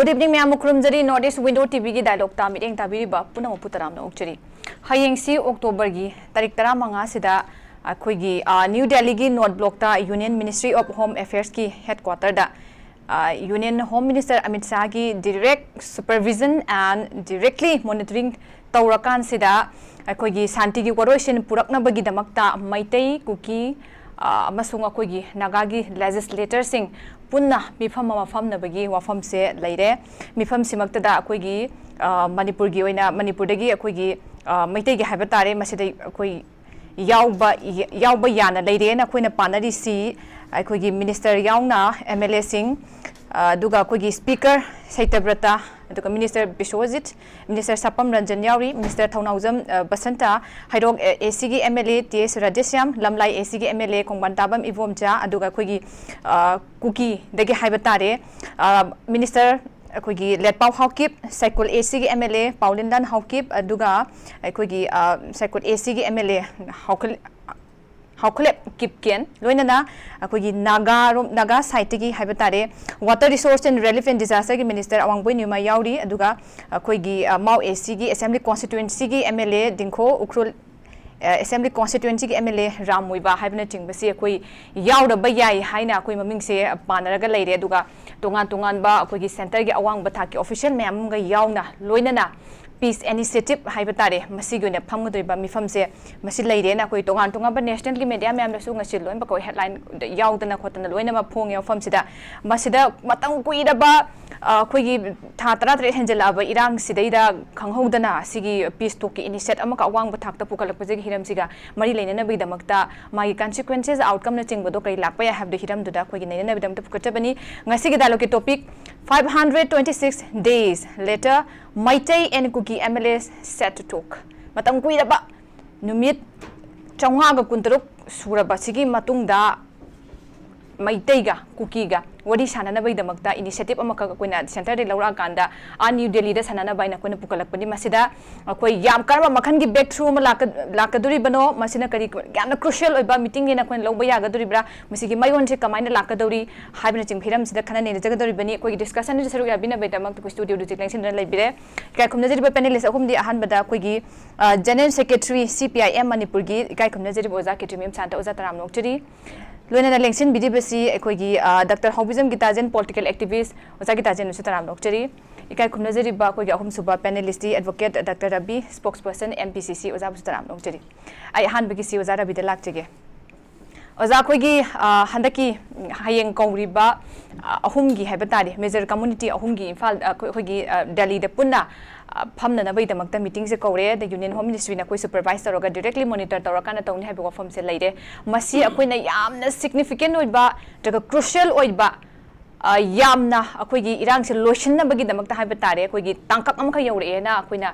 Good evening, Ma'am Mukrumjari, Northeast Window TV की dialogue ता meeting ताबीरी बाप पुनः मुपुतराम न उच्चरी हयेंग सी अक्टूबर की तारीख 15 सिदा अखोगी न्यू दिल्ली की नॉर्थ ब्लॉक ता union ministry of home affairs की हेडक्वार्टर दा union home minister Amit Shah की direct supervision and directly monitoring तौरकान सिदा अखोगी शांति की वरोइसिन पुरकनबगी दमकता मैतई कुकी अमसुंग अखोगी नागागी लेजिस्लेटर सिंह पुन्ना मिफम मफमनबगी वफम से लेरे मिफम सिमक्तदा अखोगी मणिपुर की मणिपुरदगी अखोगी मैतई हाइबा तारे मसिदै अखोई याउबा याना लेरेना अखोइना पानरिसी अखोगी मिनिस्टर याउना एमएलए सिंह दुगा अखोगी स्पीकर सैतब्रता दुगा minister Biswajit minister सपम Ranjan याउरी minister Thounaojam Basanta हैरोग AC की एमएलए टीएस राजेश्याम लमलाई एसी की एमएलए कोंगबानताबम इवोमचा अदुगा अखोगी कुकी दगे हाइबा तारे मिनिस्टर अखोगी लेटपाव हाउकिप साइकुल एसी की एमएलए पाउलिंदन हाउकिप अदुगा अखोगी साइकुल एसी की एमएलए हाउखले किपकेन लोइनना अखोगी नागा साइट की हाइबा तारे water resource and relief and disaster की मिनिस्टर अवांगबोई न्यूमा याउरी अदुगा अखोगी माउ एसी की असेंबली कॉन्स्टिट्यूएंसी की एमएलए दिंखो उखरुल असेंबली कॉन्स्टिट्यूएंसी की एमएलए रामुइबा हाइबना चिंगबसी अखोई याउरबा याई हाइना अखोई ममिंग से पानरगा लेरे अदुगा तोंगान तोंगानबा अखोगी सेंटर की अवांग बथाकी ऑफिशियल मैमगा याउना लोइनना पीस इनिशिएटिव हाइबा तारे मसिगोने फमगदोइबा मिफम से मसि लेरेना कोई तोंगान तोंगाबा नेशनल की मीडिया मैम लसु ngasi लोइनबा कोई हेडलाइन याउदना खोतना लोइनमा फोंगे फमसिदा मसिदा मतंग कुइदबा अखोगी था 13 हेंजलाबा इरांग सिदैदा खंगहौदना सिगी पीस टोकी इनिशिएट अमका अवांग बथाकता पुकलकपजेगी हिरमसिगा मरि लेनेना बिदमकता मागी कॉन्सिक्वेंसेस आउटकम न चिंगबदो कै लाकपा या हैब द हिरमदुदा कोई नेनेना बिदमता पुकचबनी ngasi gi dialogue topic 526 days later Maitai and Kuki MLAs set to talk. Matang kuiraba numit changhaga kuntaruk surabasigi matungda Maitaiga Kukiga wadi sanana bai damakta initiative amaka koina center de laura kanda a New Delhi da sanana bai na koina pukalakpani masida koi yam karma makhan gi breakthrough ma lakaduri bano masina kari yamna crucial oiba meeting ina koina lawba yagaduri bra masigi mayon se kamaina lakaduri haibna chingphiram sida khana ne jagaduri bani koi discussion ni saru yabina bai damak ko studio du jiklang sin lai bire kai khumna jeri ba panelist ahum di ahan bada koi gi general secretary CPIM manipur gi kai khumna jeri boza ketimim santa oza taram nokchiri लोइना लेंसिन बिदिबसी अखोगी doctor Hobijam Gitajan political activist ओजा गिताजन नुसु तराम नोक्चरी इकाय खुमनजरी बा अखोगी अहुम सुबा panelist advocate doctor Ravi spokesperson MPCC ओजा बुसु तराम नोक्चरी आई हान बगिसी ओजा रवि द लाक्चगे ओजा अखोगी हंदकी हयेंग कौरिबा अहुमगी हाइबा तारी मेजर कम्युनिटी अहुमगी इम्फाल अखोगी दिल्ली द पुन्ना फमना बईदमक्ता मीटिंग से कौरे द यूनियन होम मिनिस्ट्री ना कोई सुपरवाइज तौरगा डायरेक्टली मॉनिटर तौरकाना तौनी हाइबा वफम से लेरे मसी अखोइना यामना सिग्निफिकेंट ओइबा जगा क्रुशियल ओइबा यामना अखोइगी इरांग से लोशनबगी दमक्ता हाइबा तारे अखोइगी तांकक अमखा यौरेना अखोइना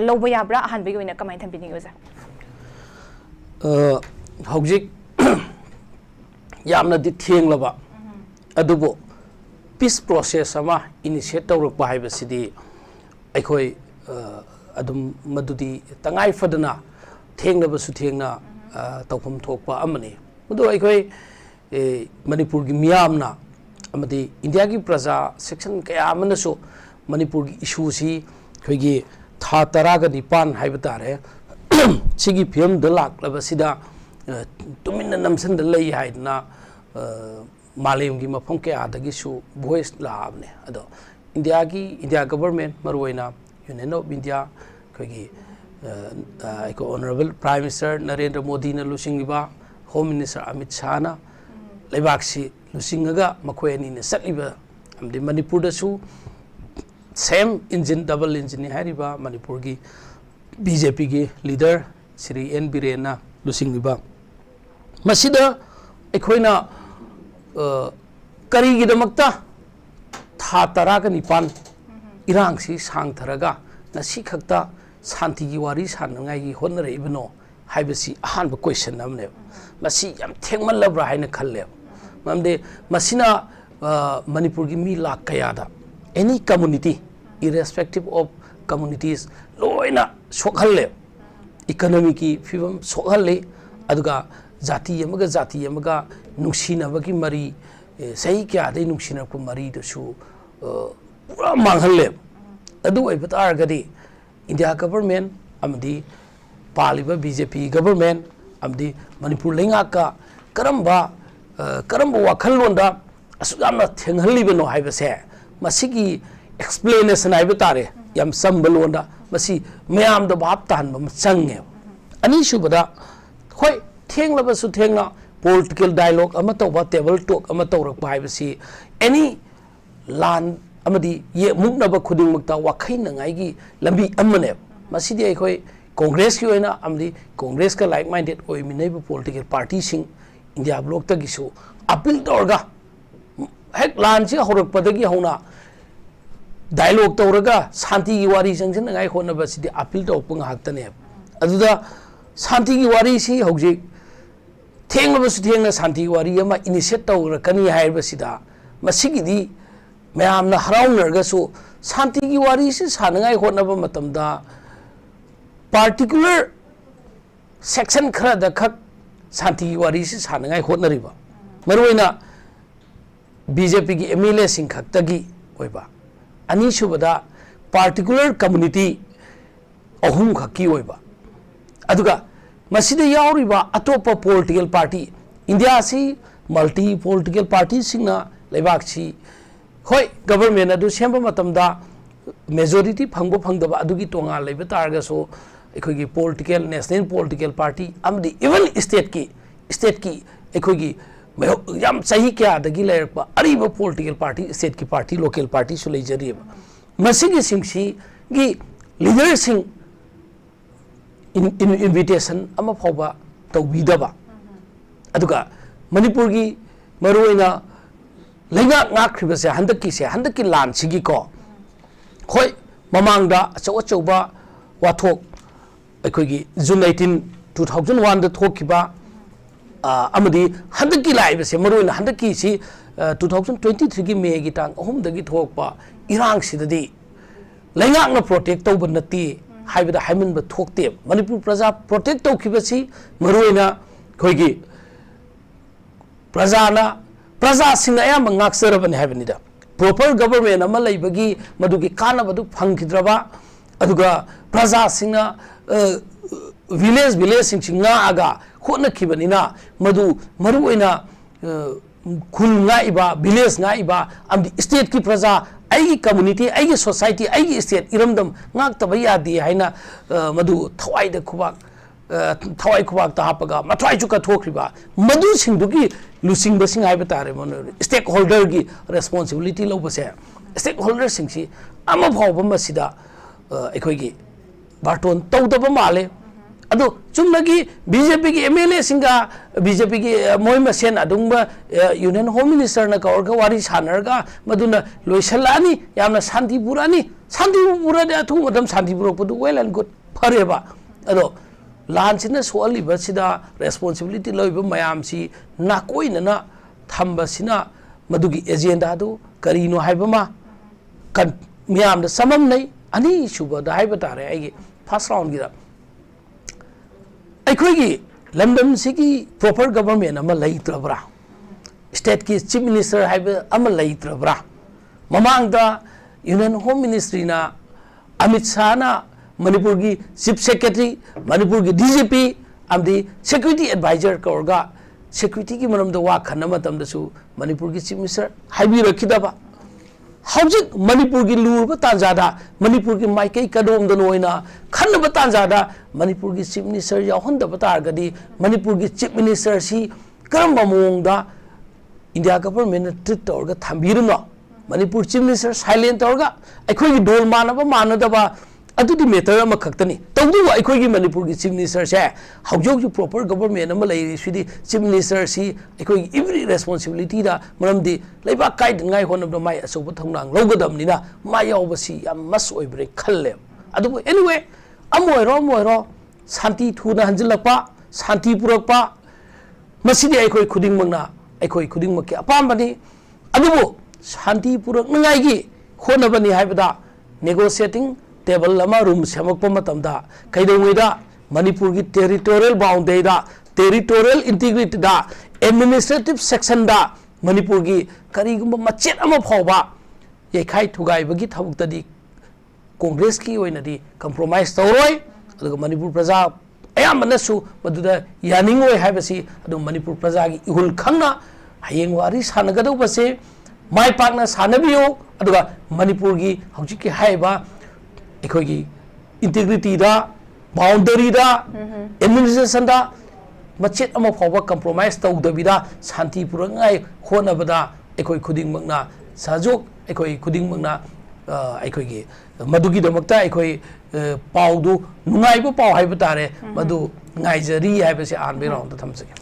लौबा याब्रा अहानबगी ओइना कमाय थंबिनी ओजा हौजिक यामना दि थेंगलबा अदुबो पीस प्रोसेस अमा इनिशिएट तौरकबा हाइबसिदी अखोई अदुम मदुदी तंगाई फदना थेंगनबसु थेंगना तौफम थोकपा अमने मदु अखोई मणिपुर की मियामना अमदी इंडिया की प्रजा सेक्शन कया अमनसु मणिपुर की इशू सी अखोईगी था 13 गा 9 हाइबा तारे सिगी फिल्म द लाक्लबसिदा तुमिन नमसन द लई हाइदना मालेम की मफम कया दगिसु वॉइस लाबने अदो इंडिया गवर्नमेंट मरुइना यूनियन ऑफ इंडिया कोई honourable prime minister Narendra Modi ने लुसिंगिबा होम मिनिस्टर अमित शाह ना लेबाक्सी लुसिंगगा मखोयनी ने सटलिबा अमदि मणिपुर दसु सेम इंजन डबल इंजन हारिबा मणिपुर की बीजेपी की लीडर श्री एन बीरेना लुसिंगिबा मसिदा एखोइना करीगिदमक्ता था 13 गा 9 इरांग सी सांग थरगा नसी खक्ता शांति की वारी सानंगाई की होनरेबनो हाइबसी अहानब क्वेश्चन अमने मसी याम थेंगमलब्रा हाइना खल्ले ममदे मसिना मणिपुर की मी लाख कयादा any community irrespective of communities लोइना सोखल्ले इकोनॉमी की फिवम सोखल्ले अदुगा जाति अमगा नुंसिनबगी मरी सही क्या दे नुंसिनब को मरी दसु पूरा मांगहल्ले अदु ओइब तारगदी इंडिया गवर्नमेंट अमदी पालिबा बीजेपी गवर्नमेंट अमदी मणिपुर लेंगाका करम्बा वाखललोंदा असुयामना थेंगहल्लिबनो हाइबसे मसिगी एक्सप्लेनेशन हाइब तारे याम संबलोंदा मसी मयाम द बाप तान बम चंगे अनि सुबदा खोय थेंगलबसु थेंगना political dialogue ama tawba table talk ama tawrak haibasi any land amadi ye muknaba khuding mukta wakhai nangai gi lambi amane masidi ai khoi congress ki oina amdi congress ka like minded oi minai political party sing india bloc ta gisu appeal torga hek land chi horak padagi hauna dialogue tawraga shanti gi wari jangsin nangai khona basidi appeal taw pung haktane aduda shanti gi wari si hojik थेंगबसु थेंगना शांति वारी अमा initiate तौरकनी हाइबसिदा मसिगिदी मयामना हराउनरगसु शांति की वारी से सानगाय होनबा मतमदा particular section खरद खक शांति की वारी से सानगाय होनरिबा मरुइना बीजेपी की एमएलए सिंह खक्तगी ओइबा अनिसुबदा पार्टिकुलर कम्युनिटी अहुम खकी ओइबा अदुगा मसीद यावरिबा अतोप पॉलिटिकल पार्टी इंडिया से मल्टी पॉलिटिकल पार्टी सिंगना लेबाक सी होय गवर्नमेंट अदु सेंबा मतमदा मेजॉरिटी फंगबो फंगदबा अदुगी तोंगा लेबा तारगसो एखोगी पॉलिटिकल नेशनल पॉलिटिकल पार्टी अमदी इवन स्टेट की एखोगी याम सही क्या दगी लेरपा अरिबा पॉलिटिकल पार्टी स्टेट की पार्टी लोकल पार्टी सु लेजरिबा मसीगी सिंगसी गी लीडर सिंग invitation ama phawba tawbidaba aduga manipur gi maruina lenga ngakriba se handaki lan sigi ko khoi mamangda achauba wathok akhoi gi June 18 2001 da thokiba amadi handaki laiba se maruina handaki si 2023 gi May gi tang ahum da gi thokpa irang sidadi lenga na protect tawba nati हाइबदा हाइमन ब थोकते मणिपुर प्रजा protect तौखिबसी मरुइना खोइगी प्रजा सिंह अयाम ngaksarabani हाइबनिदा प्रॉपर गवर्नमेंट अमा लैबगी मदुगी कानबदु फंगिद्रबा अदुगा प्रजा सिंह विलेज सिंह आगा होनखिबनिना मदु मरुइना खुल ngaइबा विलेज ngaइबा अमदि स्टेट की प्रजा आई कम्युनिटी आई सोसाइटी आई स्टेट इरमदम ngaktaba yadi haina madu thawai da khubak thawai khubak ta hapaga mathwai chu ka thokriba madu singdugi lusing basing hai batare mon stakeholder gi responsibility lo base stakeholder singsi ama phawba masida ekhoi gi barton tawdaba male ado chumnagi BJP ki MLA singa BJP ki moi masen adungba union home minister na ka orga wari sanarga maduna loisalani yamna shanti purani de athu madam shanti purok pudu well and good fareba ado lan sina soali basida responsibility loiba mayam si na koina na thamba sina madugi agenda do karino haibama kan miyam da samam nei ani shuba da haiba tare ai first round gi अखोगी London सिगी proper government अमा लैत्रब्रा state की chief minister हाइब अमा लैत्रब्रा ममांगदा union home ministry ना अमित शाह ना मणिपुर की चीफ सेक्रेटरी मणिपुर की DGP अमदी सिक्योरिटी एडवाइजर कौरगा सिक्योरिटी की मरम द वा खन्न मतम दसु मणिपुर की चीफ मिनिस्टर हाइबी रखिदबा हौजिक मणिपुर की लूरब तांजादा मणिपुर की माइकई कदोमदन ओइना खन्नब तांजादा मणिपुर की चीफ मिनिस्टर याहनदब तारगदी मणिपुर की चीफ मिनिस्टर सी करम मोंगदा इंडिया गवर्नमेंट ट्रीट तौरगा थंबिरनो मणिपुर चीफ मिनिस्टर साइलेंट तौरगा अखोगी डोल मानब मानदबा अदुदी मेटर अमा खक्तनी तौदु अखोगी मणिपुर की चीफ मिनिस्टर से हौजोग प्रॉपर गवर्नमेंट अमा लैरि सिदी चीफ मिनिस्टर सी अखोगी एवरी रेस्पॉन्सिबिलिटी दा मरमदी लैबा काइदंगाय होनब माय असोब थंगनांग लौगदमनिना मा यावबसी याम मस ओइब्रे खल्ले अदुबो एनीवे अमोइरो शांति थुना हंजलपा शांति पुरकपा मसिदी अखोई खुदिंगमंगना अखोई खुदिंगमके अपामबनी अदुबो शांति पुरकनगाइगी होनबनी हाइबदा नेगोशिएटिंग टेबल लमा रूम सेमकप मतमदा कैदोंगैदा मणिपुर की टेरिटोरियल बाउंड्री दा टेरिटोरियल इंटीग्रिटी दा एडमिनिस्ट्रेटिव सेक्शन दा मणिपुर की करीगुम मचेत अमा फावबा ꯌꯩꯈꯥꯏ ꯊꯨꯒꯥꯏꯕꯒꯤ ꯊꯕꯛꯇꯗꯤ ꯀꯣꯡꯒ꯭ꯔꯦꯁꯀꯤ ꯑꯣꯏꯅꯗꯤ ꯀꯝꯄ꯭ꯔꯣꯃꯥꯏꯁ ꯇꯧꯔꯣꯏ ꯑꯗꯨꯒ ꯃꯅꯤꯄꯨꯔ ꯄ꯭ꯔꯖꯥ ꯑꯌꯥꯝꯕꯅꯁꯨ ꯃꯗꯨꯗ ꯌꯥꯅꯤꯡꯉꯣꯏ ꯍꯥꯏꯕꯁꯤ ꯑꯗꯨꯝ ꯃꯅꯤꯄꯨꯔ ꯄ꯭ꯔꯖꯥꯒꯤ ꯏꯍꯨꯜ ꯈꯪꯅ ꯍꯌꯦꯡ ꯋꯥꯔꯤ ꯁꯥꯟꯅꯒꯗꯧꯕꯁꯦ ꯃꯥꯏ ꯄꯥꯛꯅ ꯁꯥꯟꯅꯕꯤꯌꯨ ꯑꯗꯨꯒ ꯃꯅꯤꯄꯨꯔꯒꯤ ꯍꯧꯖꯤꯛꯀꯤ ꯍꯥꯏꯔꯤꯕ ꯑꯩꯈꯣꯏꯒꯤ इंटीग्रिटीदा बाउंडरीदा एडमिनिस्ट्रेशनदा मचेत अमा फावबा कंप्रोमाइज तौदबिदा शांति पुरंगाई होनबदा एकोई खुदिंगमकना साजोक एकोई खुदिंगमकना एकोईगी मदुगी दमकता एकोई पाउदु नुंगाइबो पाउ हाइबो तारे मदु ngaijari हाइबसे आनबे राउंड थमसगे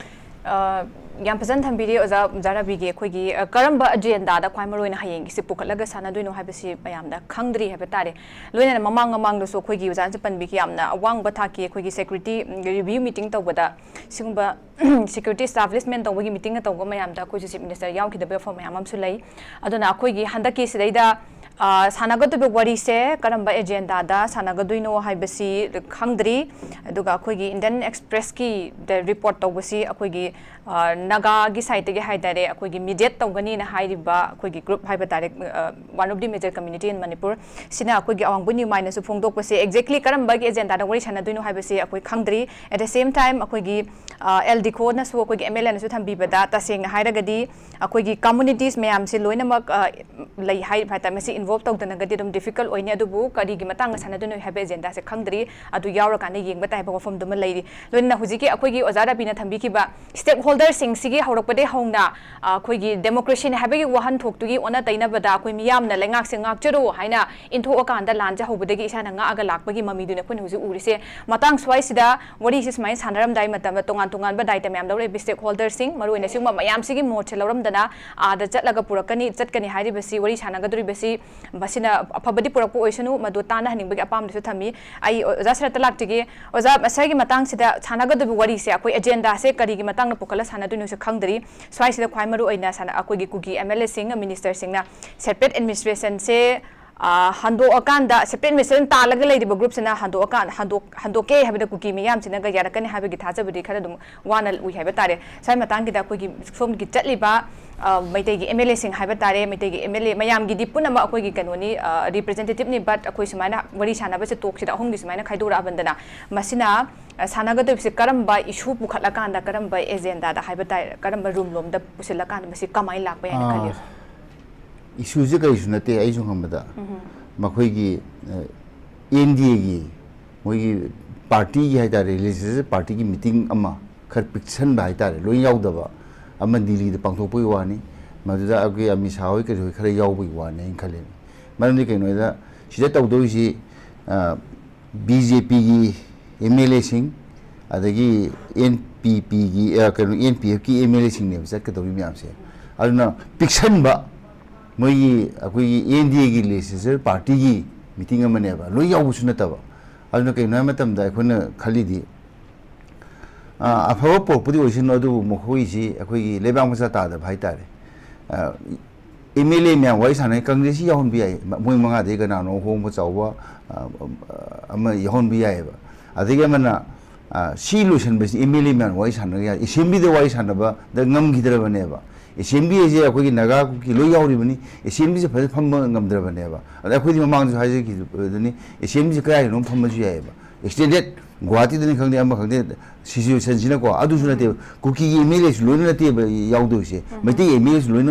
याम फजन थंबिरी ओजा जाराबीगे खोगी करंबा एजेंडा ख्वाइ मरोइना हयेंग से पुखलगा सानादुइनो हाइबसी मयामदा खंगद्री हाइबे तारे लोइना ममांग ममांग दसो खोगी ओजा जपनबी यामना अवांगबा थाकी खोगी सेक्रेटरी रिव्यू मीटिंग तौबदा सिगुंबा सिक्योरिटी एस्टैब्लिशमेंट तौबगी मीटिंग तौबा मयामदा खोजी चीफ मिनिस्टर यावखिदबे फॉर्म मयाम अमसु लई अदुना खोगी हंदकी सिदैदा सानागदुबे वरीसे करंबा एजेंडा सानागदुइनो हाइबसी खंगद्री अदुगा खोगी इंडियन एक्सप्रेस की रिपोर्ट तौबसी खोगी नागा की साइट के हाइदारे अखोगी मीडिएट तौगनी ना हाइरिबा अखोगी ग्रुप हाइबा तारे one of the major community in Manipur सिना अखोगी अवांगबुनि माइनसु फोंगदोकपसे एक्जेक्टली करंबा की एजेंडा दा वरी सानादुइनो हाइबसे अखोई खंगद्री एट द सेम टाइम अखोगी एलडी खो नसु अखोगी एमएलए नसु थंबीबदा तसेंग हाइरगदी अखोगी कम्युनिटीज मयाम से लोइनमक लई हाइ भाता मेसी इन्वॉल्व तौदनगदी दम डिफिकल्ट ओइने अदुबु करीगी मतंग सानादुइनो हाइबे एजेंडा से खंगद्री अदु यावरा काने येंगबा ताइबा वफम दुम लैरी लोइना हुजिकी अखोगी ओजारा बिना थंबीकीबा स्टेक होल्डर सिंह हौरपदे हौना अखोगी डेमोक्रेसी हाइबगी वहन थोक्तुगी ओना तैनबदा अखोई मियामना लेंगाक से गाकचरो हाइना इंथोअकांदा लांजा हौबदगी इसाना गागा लाकपगी ममीदुने खुन हुजि उरिसे मतंग स्वाइसिदा वरी से समाय सानरमदाई मतम तोंगान तोंगान बदाइता मयाम लौरे स्टेक होल्डर सिंह मरुइने सिंह मयाम सिगी मोर्चे लौरमदना आदा चटलगा पुरकनी चटकनी हाइरिबसी वरी सानगदुरिबसी बसिना अफबदी पुरकपो ओइसनु मदो ताना हनिंबगी अपामदसु थमी आई ओजा सरत लाक्तिगे ओजा असैगी मतंग सिदा सानगदुबी वरी से अखोई एजेंडा से करीगी मतंग पुकला सानदुनु से खंगदरी स्वाइसिदा ख्वाइ मरु ओइना साना अखोगी कुकी एमएलए सिंह मिनिस्टर सिंहना सेपरेट एडमिनिस्ट्रेशन से हंदोअकांदा सेपरेट एडमिनिस्ट्रेशन तालगा लेदिबा ग्रुप सेना हंदोके हाबिदा कुकी मियाम सिनागा यारकने हाबिगी थाजबदी खरा दुम वाना उइ हाइबा तारे साइ मतंगिदा अखोगी सोमगी चटलिबा मैतेगी एमएलए सिंह हाइबा तारे मैतेगी एमएलए मयाम गिदी पुनम अखोगी कनोनी रिप्रेजेंटेटिव नि बट अखोई सुमाइना वरी सानाबसे टोकसिदा अहुंगी सुमाइना खाइदोरा बंदना मसिना सानागदबसे करंबा इशू पुखलकांदा करंबा एजेंडा दा हाइबा तारे करंबा रूम लोमदा पुसिलकांदा मसि कमाई लाकबा याना खली इशू जे कइसु नते आइजु हमदा मखोइगी एनडीए गी मोइगी पार्टी गी हाइतारे रिलीजियस पार्टी की मीटिंग अमा खर पिक्सन बा हाइतारे लोइ याउदबा अमा दिल्ली द पांगथोपई वानी मदुदा अगे अमी साहोय के खर याउबई वानी खले मरमदि कइनोदा सिदा तौदोइसि बीजेपी की एमएलए सिंह अदगी एनपीपी की कनो एनपीएफ की एमएलए सिंह ने बचत कदोबी म्याम से अदुना पिक्सन बा मोई अखोई एनडीए की लेजिस्लेचर पार्टी की मीटिंग अमनेबा लोइ याउबसु नतबा अदुना कइनो मतमदा अखोना खलीदी अफब पोपदी ओइसिन अदु मखोइसि अखोई लेबांग मसा तादा भाइतारे एमएलए म्याम वाइ सानै कांग्रेस याहोन बियाय मोइ मंगा दे गनानो होम चावबा अमा याहोन बियायबा अदगे मना सी लुसन बस एमएलए म्याम वाइ सानै या एसेंबली दे वाइ सानबा द ngam एसेंबली जे अखोई नागा की लोइ याउरिबनी एसेंबली जे फज फम ngam अद अखोई ममांग जो हाजे की दनी एसेंबली जे काय नो फमजु यायबा एक्सटेंडेड गुवाहाटी दनी खंगदे अमा खंगदे सिचुएशन सिना को अदुसु नते कुकी एमएलए लोइन नते याउदोसे मते एमएलए लोइन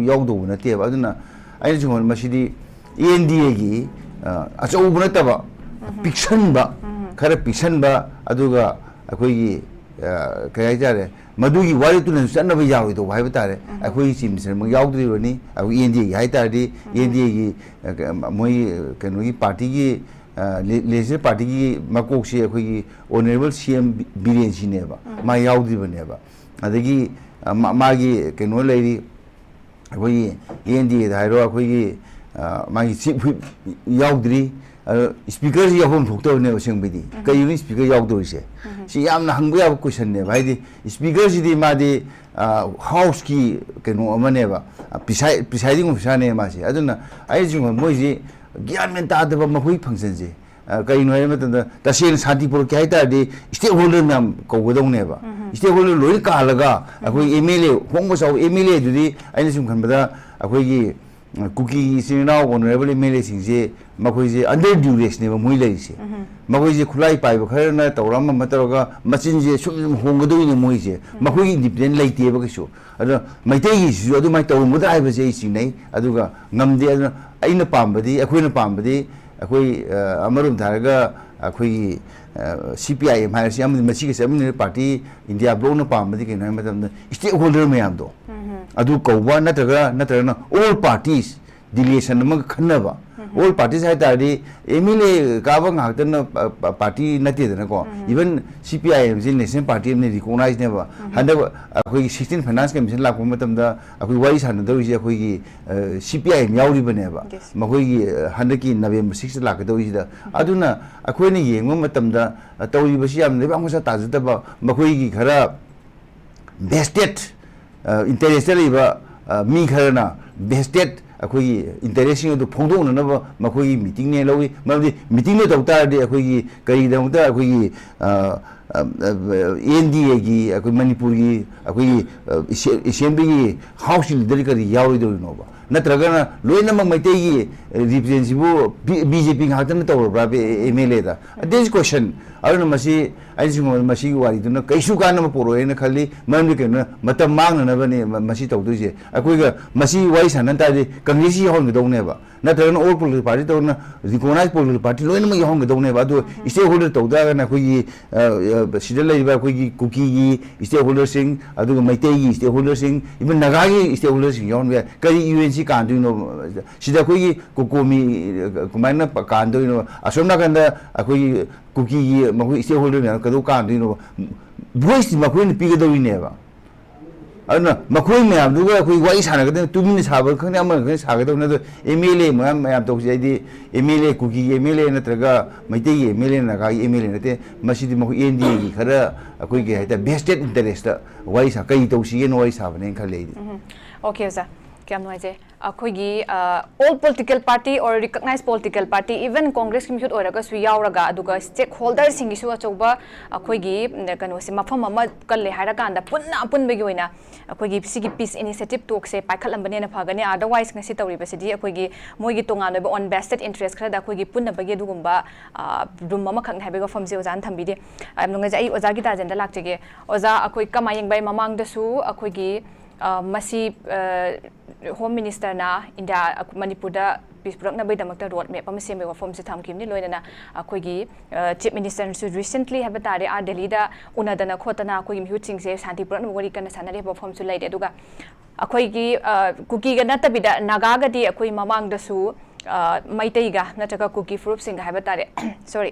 याउदो नते अदुना आइ जुन मसिदी एनडीए की अचौब नतबा पिक्सन बा खरा पिक्सन बा अदुगा अखोई कय हाइतारे मदुगी वारी तुन चनब याउदो हाइबा तारे अखोई चीफ मिनिस्टर म याउद्रिबनी अखो एनडीए हाइतारे एनडीए की मोई कनोगी पार्टी की लेजिस्लेटिव पार्टी की मकोक से अखोई ऑनरेबल सीएम बीरेन सिनेबा मा याउद्रिबनेबा अदगी मागी कनो लेरी अखोई एनडीए हाइरो अखोई मागी चीफ याउद्री स्पीकर से याफम थोक्तबने असेंबदी कइनि स्पीकर याउदोइसे सि यामना हंगबा याब क्वेश्चन ने भाई स्पीकर सिदी मादी हाउस की कनो अमनेबा प्रिसाइडिंग ऑफिसर ने मासे अदुना आइ जिंग मोइजी ज्ञान में तादबा मखोई फंक्शन जे कइनो है मतलब तसेन शांतिपुर के हाइतादि स्टेक होल्डर नाम कौगदौनेबा स्टेक होल्डर लोइ कालगा अखोई एमएलए होंगबो साउ एमएलए दुदी आइना सुम खनबदा अखोई कुकी सिना ऑनरेबल एमएलए सिंजे मखोइजे अंडर ड्यूरेस ने मोइ लेरिसे मखोइजे खुलाई पाइब खरना तौरम मतरगा मचिनजे सुम होंगदोइने मोइजे मखोइ इंडिपेंडेंट लेइतेबा किसु अदो मैतेगी सिसु अदु माइ तौरमुदा आइबजे सिनै अदुगा ngamde अदु अइना पाम्बदि अखोइना पाम्बदि अखोइ अमरुम धारगा अखोइ CPIM हायरसि अमदि मचिगे सेमनि पार्टी इंडिया ब्लॉक न पाम्बदि केनो मतम स्टेक होल्डर मयाम दो अदु कौवा नत्रगना ऑल पार्टीज डिलेशन म खन्नबा ऑल पार्टीज है तारी एमएलए काबा ngakten पार्टी नतेदना को इवन CPIM जे नेशनल पार्टी ने रिकॉग्नाइज नेबा हंद अखोई 16 फाइनेंस कमीशन लाको मतमदा अखोई वाई सानदोइजे अखोई CPIM याउरी बनेबा मखोई हंद की नवंबर 6 लाकदोइदा अदुना अखोई ने येंगो मतमदा तौरिबसि याम नेबा अंगसा ताजदबा मखोई की खरा vested इंटरेस्टेड मी खरना vested अखोई इंटरेस्टिंग अदु फोंदोननबा मखोई मीटिंग ने लौई मबदि मीटिंग ने तौतारदि अखोई करीदमता अखोई एनडीए की अखोई मणिपुर की अखोई असेंबली की हाउस लीडर करी यावइदोनोबा नत्रगना लोइनमक मैतेगी रिप्रेजेंटेटिव बीजेपी घातन तौरब्रा एमएलए दा दिस क्वेश्चन अरुन मसी आइसिंग मसी वारिदुना कैसु कानम पोरोएन खल्ली मरम केन मतम मांगनबने मसी तौदुजे अखोइगा मसी वाइ सानन तादि कांग्रेस यहोन गदौनेबा नत्रगना ऑल पोलिटिकल पार्टी तौना रिकॉग्नाइज पोलिटिकल पार्टी लोइनमक यहोन गदौनेबा अदु स्टेक होल्डर तौदागना अखोइगी सिदा लैबा अखोइगी कुकी की स्टेक होल्डर सिंग अदुगा मैतेगी स्टेक होल्डर सिंग इवन नगागी स्टेक होल्डर सिंग यहोन बे करी यूएनसी कांदुनो सिदा अखोइगी कोकोमी कुमाइना कांदुनो असोमना कंदा अखोइगी कुकी मखोइ स्टेक होल्डर ने कदो कांदुनो वॉइस मखोइ ने पिगदोइनेबा अदुना मखोइ मयाम दुगा अखोइ वाइ सानगदे तुमिन साब खने अम खने सागदोने दो एमएलए मयाम मयाम तौसिदि एमएलए कुकी एमएलए नत्रगा मैतेगी एमएलए नगागी एमएलए नते मसिदि मखोइ एनडीए की खरा अखोइ के हाइता वेस्टेड इंटरेस्ट वाइ सा कई तौसिगे नो वाइ साबने खलेदि ओके सर क्या नोइजे अखोगी ऑल पॉलिटिकल पार्टी और recognise political party even Congress की मिहुत ओरगा सु यावरगा अदुगा स्टेक होल्डर सिंगिसु अचौबा अखोगी कनोसे मफम अमा कल्ले हायरा कांदा पुन्ना पुनबेगी ओइना अखोगी सिगी पीस इनिशिएटिव टॉक से पाइखलंबने न फगने अदरवाइज ngasi तौरिबसिदि अखोगी मोइगी तोंगानोबा ऑन बेस्टेड इंटरेस्ट खरदा अखोगी पुन्नबगे अदुगुंबा रूम अमा खंग हाइबेगा फमसे ओजान थंबिदे नंगजे आई ओजागी ताजेंदा लाक्चगे ओजा अखोई कमायंग बाय ममांगदसु अखोगी मसी होम मिनिस्टर ना इंडिया मणिपुर पीस पुरक्नबैदमक्ता रोड मैप अमा सेमे वफम से थामकिमनि लोइना अखोगी चीफ मिनिस्टर सु रिसेंटली हैब तारे आ दिल्ली दा उनादना खोतना अखोगी मिहुचिंग से शांति पुरक्न वरी कन सानरे वफम सु लैदे दुगा अखोगी कुकी गा नतबिदा नागागदी अखोई ममांग दसु मैतैगा नत्रगा कुकी फ्रूप सिंग हैब तारे सॉरी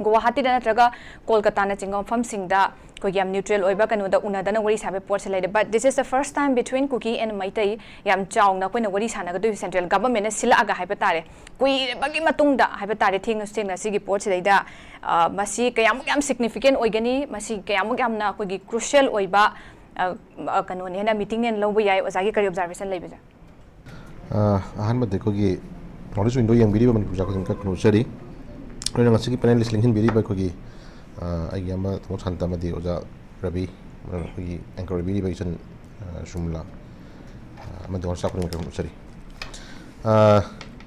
गुवाहाटी नत्रगा कोलकाता न चिंगम फम सिंगदा कोई याम न्यूट्रल ओइबा कनुदा उनादना वरी साबे पोर्ट से लेदे but this is the first time between Kuki and Meitei याम चाउना कोइना वरी सानागदु सेंट्रल गवर्नमेंट ने सिलागा हैबे तारे कोई बगी मतुंगदा हैबे तारे थिंगना सिगी पोर्ट से लेदा मसी कयाम सिग्निफिकेंट ओइगनी मसी कयामना कोई क्रुशियल ओइबा कनोने हेना मीटिंग ने लौबो याय ओजागी करी ऑब्जर्वेशन लेबेजा अहनबद कोगी नॉलेज विंडो यंगबिरी बमन पूजा को इनका क्लोजरी लोइना ngasi पैनल लिंकिन बिरी बा कोगी आइयामा तो शांता मदी ओजा रवि कोगी एंकर बिरी बाइसन शुमला मदे और साकुन में सरी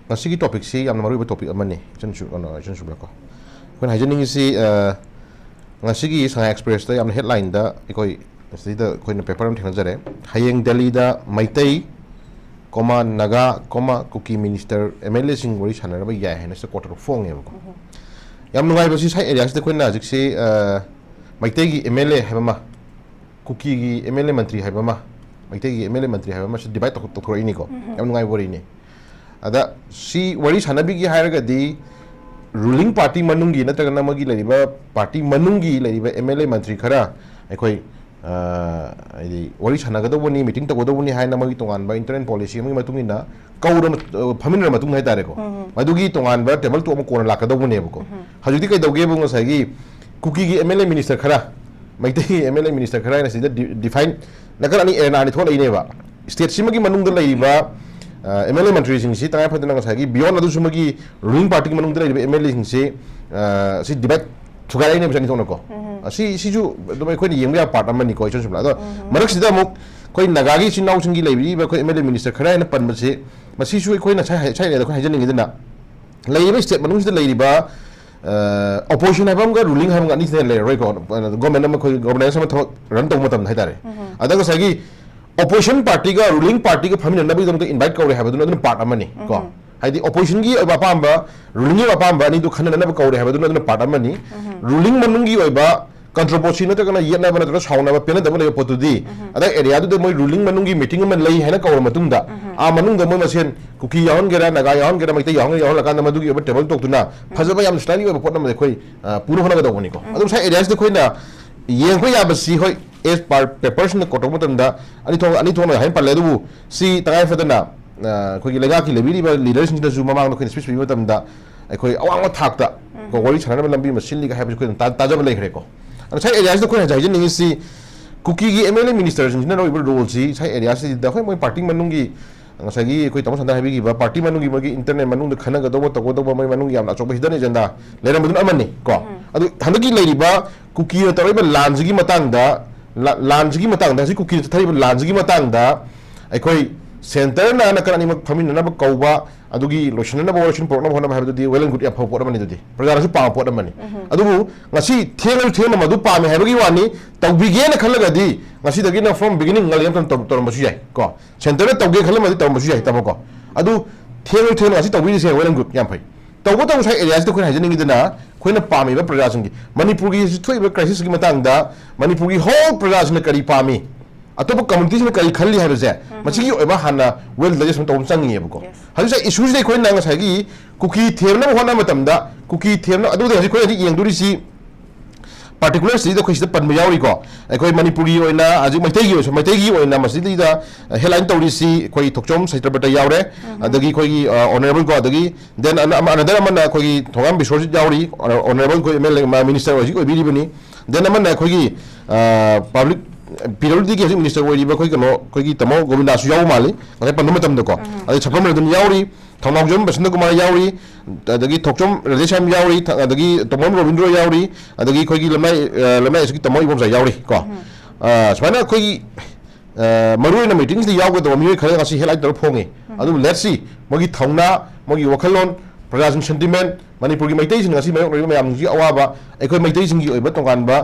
ngasi की टॉपिक सी याम मरुब टॉपिक अमने जन शुमला को कोन हाइजनिंग सी ngasi की संगा एक्सप्रेस दा याम हेडलाइन दा कोई सिदा कोइन पेपर में थेनजरे हायेंग दिल्ली दा मैतै कोमा नगा कोमा कुकी मिनिस्टर एमएलए सिंग वरी सानरबा याय हैन से क्वार्टर फोंग एबको याम नुगाय बसी साइ एरिया से कोइन नाजिक से मैतै की एमएलए हैबमा कुकी की एमएलए मंत्री हैबमा मैतै की एमएलए मंत्री हैबमा से डिवाइड तो थोरइनी को याम नुगाय वरी ने अदा सी वरी सानबी की हायरगदी रूलिंग पार्टी मनुंगी नत्रगना मगी लरिबा पार्टी मनुंगी लरिबा एमएलए मंत्री खरा अखोई वरी सानगदबनी मीटिंग तगदबनी हायना मगी तोंगानबा इंटरनेट पॉलिसी मगी मतुंगिना कौर फमिनर मतुंग है तारे को मदुगी तोंगानबा टेबल तो कोन लाकदबनेबको हजुदी कै दौगे बुंग सागी कुकी की एमएलए मिनिस्टर खरा मैतै की एमएलए मिनिस्टर खरा ने सिदा डिफाइन नगर अनि एना नि थोलैनेबा स्टेट सिमगी मनुंग लैबा एमएलए मंत्री सिंग सी तंगाय फदना सागी बियॉन्ड अदु सुमगी रूलिंग पार्टी की मनुंग लैबा एमएलए सिंग सी डिबेट थुगाइने बसनि थोनको असि सिजु दमै खोनि येंगया पार्ट अमनि को इसन सुमला दो मरक सिदा मुक कोई नगागी चिनाव सिंगी लेबी कोई एमएलए मिनिस्टर खरा ने पन बसे मसीसु कोई ना छाई ले कोई हजन निंगदना लेबे स्टेट मनुंग से लेबा opposition है बमगा ruling है बमगा निसे ले रोई को गवर्नमेंट में कोई गवर्नेंस में रन तो मतम है तारे अदा को सगी opposition party का ruling party का फमिन नबी दम तो invite कर रहे हैं तो पार्ट अमनी को हाइदी opposition की बापांबा ruling की बापांबा नहीं तो खनन नब कर रहे हैं तो पार्ट अमनी ruling मनुंग की ओइबा controversy न तो कना ये ना बना तो साउंड ना पेन दम ले पोतुदी अदा एरिया तो मोई ruling मनुंग की मीटिंग में लई है ना कवर मतुंदा आ मनुंग दम मसेन कुकी यावन गेरा नगा यावन गेरा मैते यावन यावन लगा नमदु की टेबल टोक तुना फजबा याम स्टाइल ओइबा पोत नम कोई पूरा होना गदो नि को अदु साइ एरिया से कोई ना ये कोई याबसी होय एस पार पेपर्स ने कोटो मतंदा अनि थोंग हाइन पल्ले दुबु सी तगाय फदना कोई लेगा की लेबी लीडर्स नि जु ममांग कोई स्पीच पि मतंदा कोई अवांग थाकता को वरी छना लंबी मसिन का है कोई ताजब लेखरे को साइ एरिया से कोई जाइजन नि सी कुकी की एमएलए मिनिस्टर्स नि नो रोल सी साइ एरिया से द कोई मोय party मनुंगी ngasagi koi tamo sanda habi ba party manungi magi internet manung de khana ga do to do mai manung yam achok hidane agenda leram madun amani ko adu handaki leiriba kuki na tariba lanjigi matang da si kuki tariba lanjigi matang da aikoi center na na karani mak famin na ba kauba adugi lotion na ba lotion program hona ba di well and good ya pho amani dudi praja su pa pot amani adubu ngasi theng madu pa me habagi wani tawbige na khalaga di ngasi dagi na from beginning ngal yam to masu jai ko center na tawge khala madi to masu jai tamo ko adu theng ngasi tawbi se well and good yam phai tawbo taw sai area to khoi hajani ngi dana khoina pa me ba praja singi manipur gi thoi ba crisis gi matang da manipur gi whole praja na kari pa me अतोप community में कई खल्ली है बजे मछली ओबा हाना well digest तो चंगी है बको हजि से इश्यूज दे कोई नंग सागी कुकी थेमना होना मतमदा कुकी थेमना अदु दे हजि कोई हजि येंदुरी सी particular सी द कोई से पन यावरी को कोई मणिपुरी ओइना हजि मैतेगी ओइना मसिदी दा हेडलाइन तौरी सी कोई थोकचोम सेक्टर यावरे अदगी कोई ऑनरेबल को अदगी देन अनदर मन कोई थोगाम बिसोर यावरी ऑनरेबल कोई एमएलए मिनिस्टर हजि कोई बिरिबनी देन मन कोई पब्लिक पीडब्ल्यूडी के मिनिस्टर ओइरिबा कोई कनो कोई तमो गोविंदासु याव माली अदे पन्नु मतम दको अदे छपम रदन यावरी थौनावजम बसंत कुमार यावरी अदगी थोकचम रेलेशम यावरी अदगी तमोम रविंद्र यावरी अदगी कोई लमाय इसकी तमो इबम जा यावरी को सबाना कोई मरुइना मीटिंग्स दि यावगो दो मिय खरे गासी हेलाइट दर फोंगे अदु लेट्स सी मोगी थौना मोगी वखलोन प्रजाजन सेंटिमेंट मणिपुर की मैतई सिंग असि मयो रोय मयाम जी अवाबा एखोय मैतई सिंग की ओइबा तोंगान बा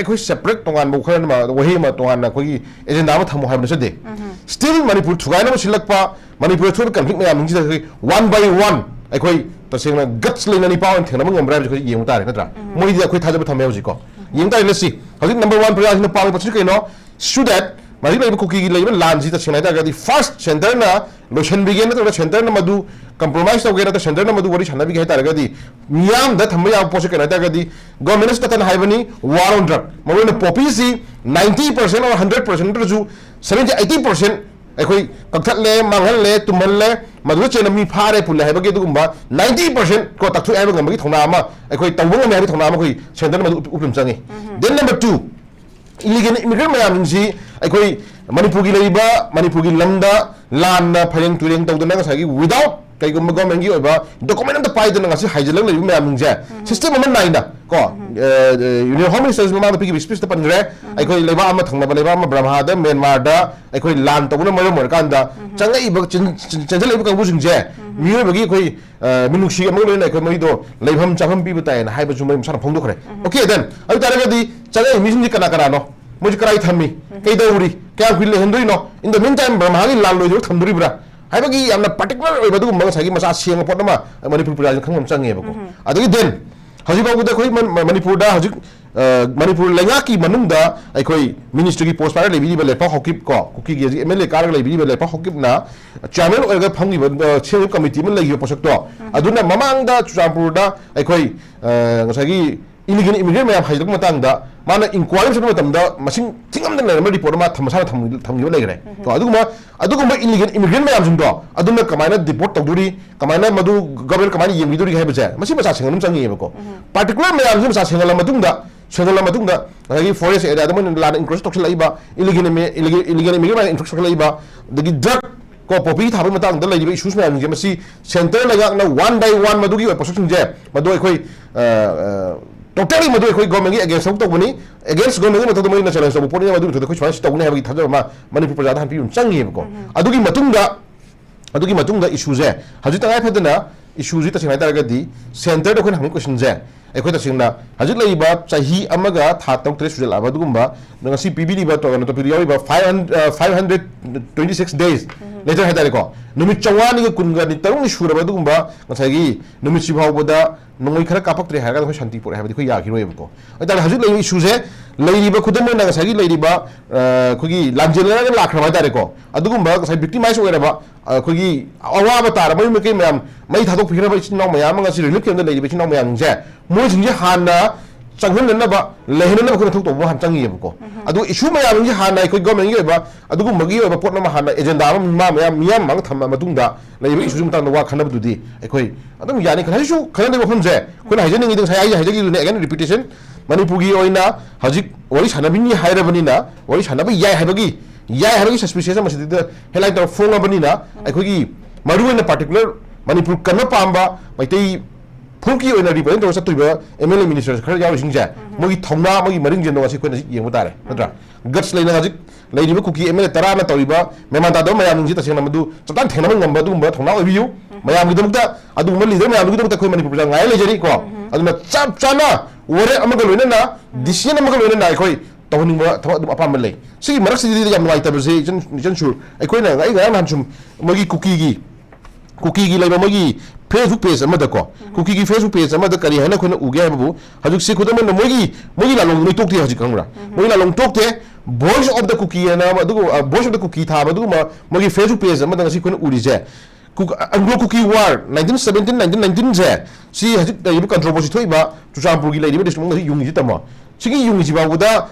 एखोय सेपरेट तोंगान बो खरन मा वही मा तोंगान ना कोई एजेंडा मा थमो हाबन सदे स्टिल मणिपुर थुगायना सिलकपा मणिपुर थुब कन्फ्लिक्ट मयाम जी वन बाय वन एखोय तसेंगना गट्स लेननि पावन थेंगना ngam जी एखोय येंग तारे नत्रा मोइ दि एखोय थाजब थमे हजि को येंग तारे लेसि हजि नंबर 1 प्रजाजन पावन पछि कइनो सो दैट मरी लेब कुकी की लेब लांजी त सेनाय ता फर्स्ट सेंटर ना लोशन बिगेन तो सेंटर ना मधु कंप्रोमाइज तो गेना तो सेंटर ना मधु वरी छना बिगे तार गदी मियाम द थम या पोसे केना ता गदी गवर्नमेंट ततन हाइबनी वार ऑन ड्रग मरोन पॉपी सी 90% और 100% जो 70-80% एखोई कक्थले मांगले तुमले मधु चेन मी फारे पुले हाइबगे दुगुंबा 90% को तक्थु आइबा गंबगी थोना आमा एखोई तंबुंग मे थोना आमा कोई सेंटर मधु उपलम चंगे देन नंबर 2 इलीगल इमिग्रेंट मैम जी अखोई मणिपुर की लेबा मणिपुर की लमदा लान फरेंग तुरेंग तौदना गसागी विदाउट कईगुम गवर्नमेंट की ओबा डॉक्यूमेंट त पाइदना गसी हाइजलक लेबा मैम जे सिस्टम अमन नाइना को union home ministers mama piggy speech त पनरे अखोई लेबा अमा थंगना लेबा अमा ब्रह्मादा म्यांमार दा अखोई लान तौना मरम मरकांदा चंगई बक चंजल लेबा कंबु सिंग जे मियो बगी अखोई मिनुक्षी अमग लेना अखोई मइदो लेभम चाफम पिबु तायना हाइबा जुमै मसाना फोंदो खरे ओके देन अदु तारगदी चंगई मिसिन जी कना कना नो मुझे कराई थमी कई दौरी क्या फिर लेहंदुई नो इन द मीन टाइम ब्रह्मागी लाल लोइदो थंदुरी ब्रा हाइबगी यामना पर्टिकुलर ओइबदु मसागी मसा सेंग पोटमा मणिपुर पुराजन खंगम चंगे बको अदगी देन हजि बाबुदा खोई मणिपुर दा हजि मणिपुर लेंगा की मनुंदा अखोई मिनिस्टर की पोस्ट पार लेबी लेपा हॉकिप को कुकी गे एमएलए कार लेबी लेपा हॉकिप ना चेयरमैन ओइगा फंगी सेल कमिटी में लेगी पोसक्तो अदुना ममांगदा चुचापुरदा अखोई ngसागी इलीगल इमिग्रेंट मैम हाइदक मतंगदा माना इंक्वायरी सब मतंदा मसिंग थिंगम दन लेम रिपोर्ट मा थमसा थमगिबो लेगरे तो अदुगुमा इलीगल इमिग्रेंट मैम जुंदो अदुना कमाइना डिपोर्ट तौदुरी कमाइना मदु गवर्नमेंट कमाइना येंगिदुरी हाइबजे मसि मसा सेंगनम चंगिबको पर्टिकुलर मैम जुम सा सेंगला मतुंदा अगी फॉरेस्ट एरिया दमन लान इंक्रोच तोक्स लाइबा इलीगल इमिग्रेंट इंक्रोच तोक्स लाइबा दगी ड्रग को पॉपी थाबे मतंग द लेबी इश्यूज मैम जे मसि सेंटर लगा ना वन बाय वन मदुगी पोस्ट जे मदु अखोई totally madu khoi government gi against tok bani against government gi madu mai na challenge tok poni madu khoi chwa tok ne ha gi thajaba ma manipur praja han pi un changi ko adugi matungda issue je haji tangai phadana issue ji ta sinai ta ga di center da khoi hang question je ai khoi ta singna haji lai ba chahi amaga tha tok tre sujal aba dugumba ngasi pbd ba to to pbd ba 526 days later ha dare ko numit chawani ga kunga ni tarung ni shura ba dugumba ngasai gi numit si bhaw boda nongoi khara kapak tre ha ga khoi shanti pore ha ba khoi ya ki roi ko ai ta haji lai issue je lai ba khudam na ngasai gi lai ba khoi gi lanjela ga lakhra ba dare ko adugumba ngasai victimize ora ba khoi gi awa ba tar ba mi ke mayam mai tha tok phira ba chin nong mayam ngasi relief kem da lai ba chin nong mayam je mo jing je hanna changhun na ba lehin na ba ko thok to bo han changi ko adu issue mayam ji hanna khoi government gi ba adugu magi ba pot na ma hanna agenda ma mayam miyam mang tham matung da lai ba issue mutang wa khana bu di khoi adum yani khana issue khana de ba phum je khona hajen ngi ding sai ai hajen gi ne again repetition manipur gi oina hajik wari sana bini haira bani na wari sana ba yai habagi suspicious ma sidida headline ta phone bani na khoi gi maru in particular manipur kana pamba maitai phunki oina represent to satuiba MLA minister khara yaw singja mogi thongna mogi maring jendo asi koina yengba tare natra guts leina hajik leini kuki MLA tara na tawriba meman ta do mayam ji ta sengna madu chatan thengna ngamba du ngamba thongna obiyu mayam gi dumta adu ma leader mayam gi dumta khoi manipur ja ngai lejeri ko aduna chap chana wore amaga loina na decision amaga loina na khoi tawning ba thawa dum apam lei sigi marak sigi di jam ngai ta bse jan sur ai khoi na ngai ga nan chum mogi kuki gi leiba mogi Facebook page amada ko kuki gi Facebook page amada kari hana khona uge babu hajuk se khudam na mogi la long tok te hajik kangra mogi la long tok te voice of the cookie na ma du voice of the cookie tha ba du ma mogi Facebook page amada ngasi khona uri je anglo cookie war 1917 1919 je si hajik da yibu controversy thoi ba chuchampur gi leiba district ngasi yung ji tama sigi yung ji ba buda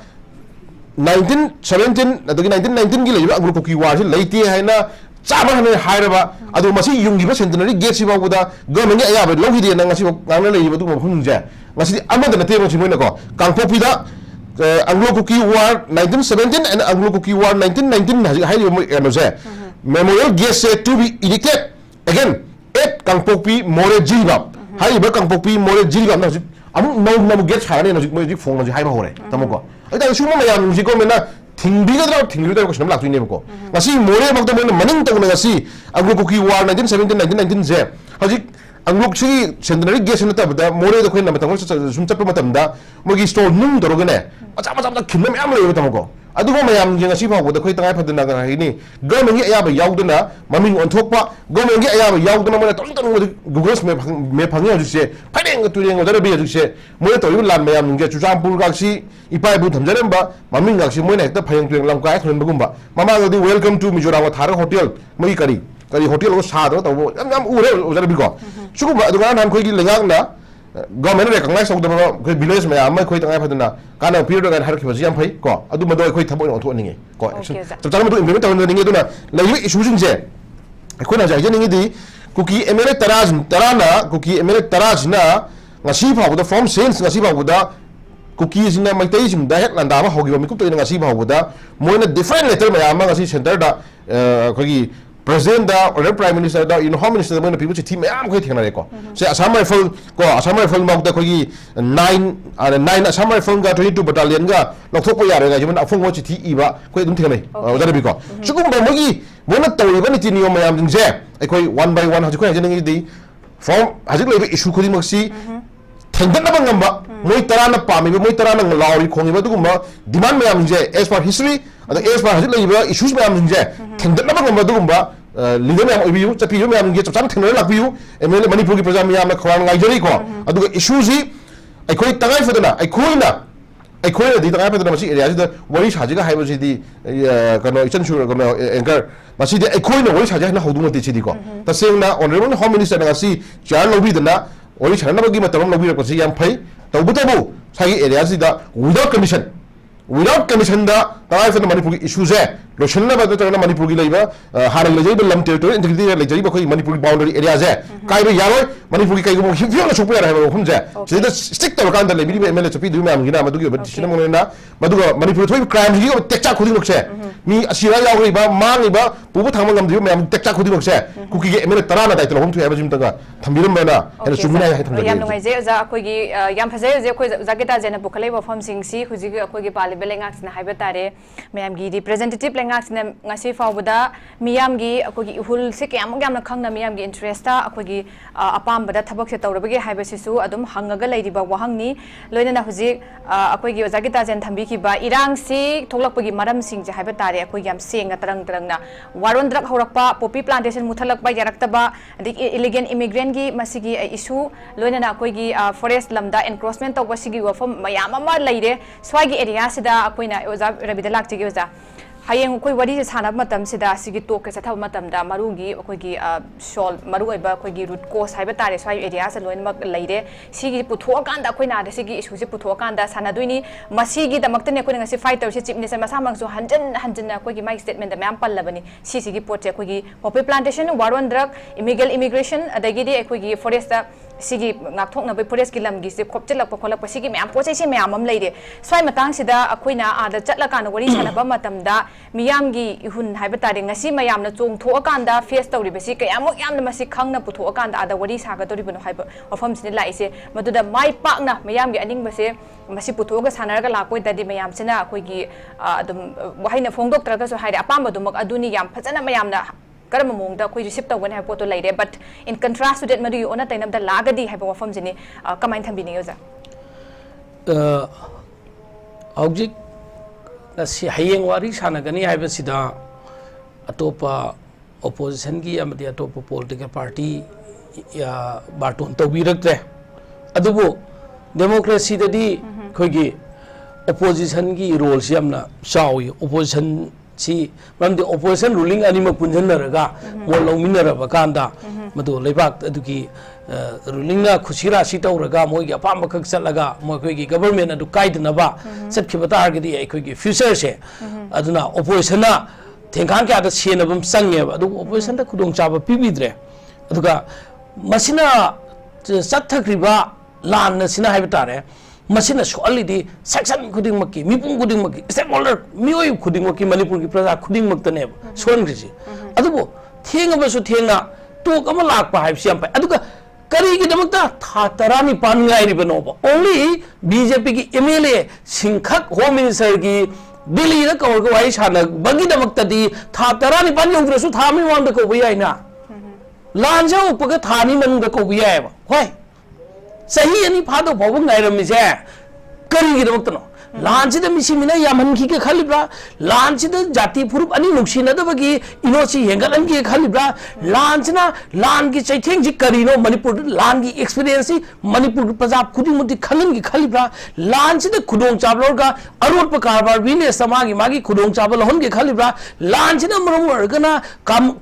1917 adagi 1919 gi leiba anglo cookie war ji leite haina chaba hane hairaba adu masi yungi ba centenary gate si ba buda government ya ba logi de na ngasi ngana lei ba du ma phun je ngasi amada na te ro si moina ko kangpopi da anglo cookie war 1917 and anglo cookie war 1919 hairi mo je memorial gate said to be erected again at kangpopi more jilba hairi ba kangpopi more jilba na amu no gate chane na mo ji phone ji hai ba hore tamoko ai ta suma mayam ji ko mena tingbigadra tingbigadra ko sinam laktu ne ko ngasi more bakta mo maning ta ngasi anglo cookie war 1917 1919 je haji anglo si centenary gate na ta bada more da ko na matang sum chap matam da mogi store nung doro gane acha khimna me am le ta ko adu ko mayam je ngasi ba ko da ko tangai phadna ga ni government ya ba yaudna maming on thokpa government ya ba yaudna mo tong tong google me phangi aju se phadeng tu reng da be aju se mo to yu lan mayam nge chujampur ga si ipai bu thamjarem ba maming ga si mo na ta phayang tu lang kai thon bagum ba mama ga di welcome to mizoram thar hotel moi kari hotel ko sa do to yam ure ojara bi ko chuku ba du ga nan khoi gi lengak na government recognize of the village me am khoi tangai phadna kana period ga har ki bajam phai ko adu ma do khoi thabo on tho ninge ko action to chama do implement on ninge duna lai issue jin je khoi na ja je ninge di kuki MLA tarana kuki MLA taraj na ngasi pha bu da form sales ngasi pha bu da kuki jina mai tai jim da hek landa ba hogi ba mi ku to ngasi pha bu da moina different letter me am ngasi center da khoi president da or prime minister da home minister da people team am khoi thengna re ko se assam rifle mok da khoi 9 assam rifle ga 22 battalion ga lokthok pa yare ga jiman afong mo chi thi ba khoi dum thenai ojara bi ko sugum ba mogi bona tawi ba ni ti niyom mayam jing je ai khoi one by one haji khoi haji di form haji lei issue khodi mak si thengdan na ngamba moi tarana pami moi tarana lauri khongi ba dugum demand mayam je as per history as per haji lei ba issues mayam je thengdan na ngamba dugum ba leader mayam obiu chapi yo mayam ge chapchan thengna lakbiu MLA manipur gi praja mayam na khwan ngai jari ko aduga issue ji ai khoi tangai fadana ai khoi na di tangai fadana masi area ji da wari saji ga haiba ji di kano ichan shur kano anchor masi di ai khoi na wari saji na hodu mate chi di ko ta seng na honorable home minister na si char lobi dana wari chana ba gi matam lobi ko si yam phai tawbu sai area ji da without commission da तवाई फन मणिपुर की issue है lotion ना बात चलना मणिपुर की लेबा हार ले जाई लम टेरिटरी इंटीग्रिटी ले जाई कोई मणिपुर बाउंड्री एरिया है काय बे यारो मणिपुर की कई को हिफियो सुप यार है हम जे सिदा स्टिक तो कान दले बिदि एमएलए चपी दु मैम गिना मदुगी बदिसिना मोनेना मदुगा मणिपुर थोई क्राइम ही टेक्चा खुदी लोकसे मी असिरा यावरिबा मांगिबा पुबु थांग ngam दिउ मैम टेक्चा खुदी लोकसे कुकी के एमएलए तराना दाइ तलो हम थु एबजिम तंगा थंबिरम बना है सुमिना है थंगा याम नुंगाइ जे जा कोई की याम फजे जे कोई जाकेता जेना बुखले बफम सिंग सी हुजी कोई की पाले बेलेंगा सिना हाइबे तारे मैम की रिप्रेजेंटेटिव लेंगा सिना ngasi फावबदा मियाम की कोई की हुल से क्याम क्याम खंगना मियाम की इंटरेस्ट कोई की अपाम बदा थबक से तौरबगे हाइबे सिसु अदुम हंगगा लेरिबा वहंगनी लोइना हुजी कोई की जाकेता जेन थंबी की बा इरांग सी थोलकपगी मरम सिंग जे हाइबे तारे कोई याम सेंग तरंग तरंगना वारोंद्रक हौरकपा पॉपी प्लांटेशन मुथलकपा यारक्तबा इलीगल इमिग्रेंट की मसिगी इशू लोइना कोई की फॉरेस्ट लमदा एनक्रोचमेंट तौबसिगी वफम मयाम अमा लेरे स्वागी एरिया सिदा कोइना ओजा रबिदा लाक्तिगी ओजा hayeng koi wari sana matam sida sigi to ke satha matam da marugi koi gi sol maru oiba koi gi root cause haiba tare swai area sa loin mak leire sigi putho kan da koi na da sigi issue se putho kan da sana duini masigi da makte ne koi ngasi fighter se chief minister masa mang so hanjan na koi gi my statement da mam pallabani sigi pot se koi gi poppy plantation waron drug illegal immigration adagi di koi gi forest da sigi ngakthok na bai forest ki lam gi se khopchelak pokholak sigi mam poche se mam am leire swai matang sida koi na ada chatla kan wari sana ba matam da मियाम की इहुन highway तारे ngasi mayam na chong tho akanda face tawri besi kayam yam na masi khangna putho akanda ada wari saga tori bano haiba wafam sine lai se maduda mai pak na mayam gi aning base masi putho ga sanar ga lakoi dadi mayam sina koi gi adum wahaina phongdok traga so haire apam badum aduni yam phajana mayam na karam mong da koi receive tawon ha poto laire but in contrast to that madu ona tainam da lagadi haiba wafam sine kamain thambini yoza object si hayeng wari sanagani haiba sida atopa opposition gi amadi atopa political party ya baton tobiraktre adubu democracy dadi khogi opposition gi role si amna chawi opposition si ramde opposition ruling anima punjanaraga mo longminaraba kanda madu leibak adugi ruling na khusira si tawraga moi gi apam bakak chalaga moi khoi gi government adu kaidnaba satkhiba targadi ai khoi gi future se aduna opposition na thengkhang kya da senabam sange adu opposition da khudong chaba pibidre aduga masina sathakriba lan na sina haiba tare masina solidi section khuding makki mipung khuding makki stakeholder mioi khuding makki manipur ki praja khuding mak tane songrisi adubo thengaba su thenga to kama lakpa haibsi am pa aduga kari ki damakta thatarani pan ngai ri banoba only BJP ki MLA singkhak home minister ki Delhi da kawar ko wai sana bagi damakta di thatarani pan yongre su thami wang da ko biyai na lanja upaga thani man da ko biyai ba hoi sahi ani phado bawang ngai ram je kari ki damakta no लांची द मिसिमिना यामन की के खालिब्रा लांची the जाति फुरुप अनि नुक्सिना the बगी इनोची हेंगलन की खालिब्रा लांचना लान की चैथेंग जी करिनो मणिपुर लान की एक्सपीरियंस मणिपुर पंजाब खुदी मुदी खलन की खालिब्रा लांची द खुदोंग चाबलोर का अरोट प कारबार विले समागी मागी खुदोंग चाबल होन के खालिब्रा लांची द मरम वर्गना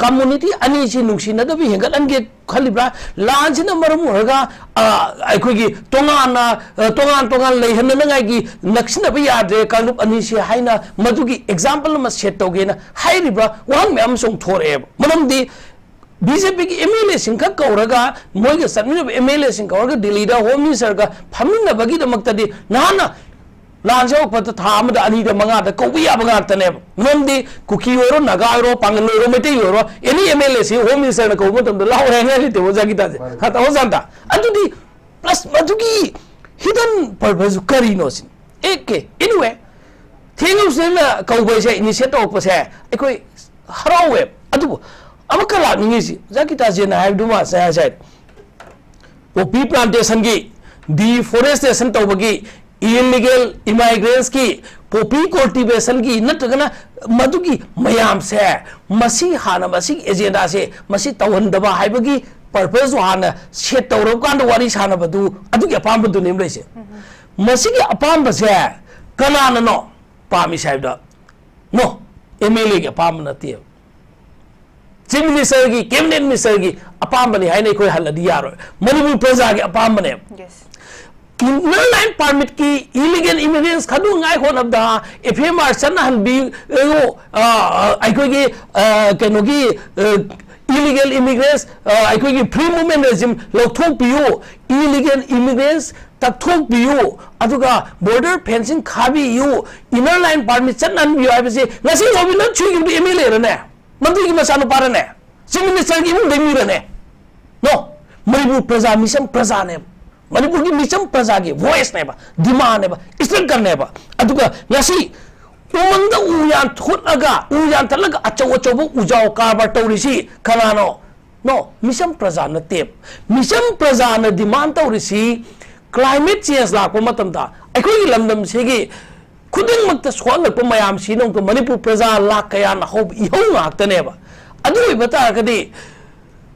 कम्युनिटी अनि ची नुक्सिना द बी हेंगलन के खालिब्रा लांची द मरम वर्गा अखोगी तोंगान लेहननगाई की नक्सिन यादे कांगुप अनि से हाइना मधुगी एग्जांपल म सेट तोगेना हाइरिब्रा वहां मैम सोंग थोरे मनमदी बीजेपी की एमएलए सिंह का कौरगा मोइगे समिन एमएलए सिंह कौरगा दिल्ली दा होम मिनिस्टर का फमिन बगी दमक्तदी नाना लांजो पत थाम द अनि द मंगा द कोबिया बगा तने मनमदी कुकी ओरो नगारो पांगन ओरो मेटे ओरो एनी एमएलए से होम मिनिस्टर न को मतम द लाव रेंगे ली ते वजागी ता खाता हो जानता अदुदी प्लस मधुगी हिडन पर्पस करिनो सिन एक anyway थेंगु सेना कौबे से इनिशिएट तोप से एकोई हरावे अदु अमका लानिंगी सि जाकिता जेना हाइदुमा से से पॉपी प्लांटेशन की डिफोरेस्टेशन तोबगी इलीगल इमिग्रेंट्स की पॉपी कल्टीवेशन की नटगना मधुगी मयाम से मसी हाना मसी एजेंडा से मसी तवहनदबा हाइबगी पर्पस हाना सेट तौरब कांद वारी सानबदु अदुगी अपामबदु नेम लेसे मसीगी अपाम बसे कनान नो पामी साइड नो एमएलए के अपाम नती चीफ मिनिस्टर की कैबिनेट मिनिस्टर की अपाम बने है नहीं कोई हल दिया रो मणिपुर प्रजा के अपाम बने inner line permit ki illegal immigrants khadu ngai khon abda FMR san han bi ai ko gi keno gi illegal immigrants ai ko gi free movement regime lo thok piu illegal immigrants tak thok piu aduga border fencing khabi yu inner line permit san han bi ai base ngasi hobi na chui gi MLA rane mantri gi masanu parane chief minister gi mu demi rane no Manipur praja mission praja ne Manipur की mission प्रजा की voice ने बा demand ने बा straight करने बा अदुगा ngasi umang da uyan thutnaga uyan talaga achaw achaw bu ujaw karbar tawrisi kanano no mission praja na tep mission praja na demand tawrisi climate change la ko matamda aikoi lamdam segi khuding makta swalak pa mayam sinong to Manipur praja la kaya na hob ihong ngakta ne ba adu ibata kadi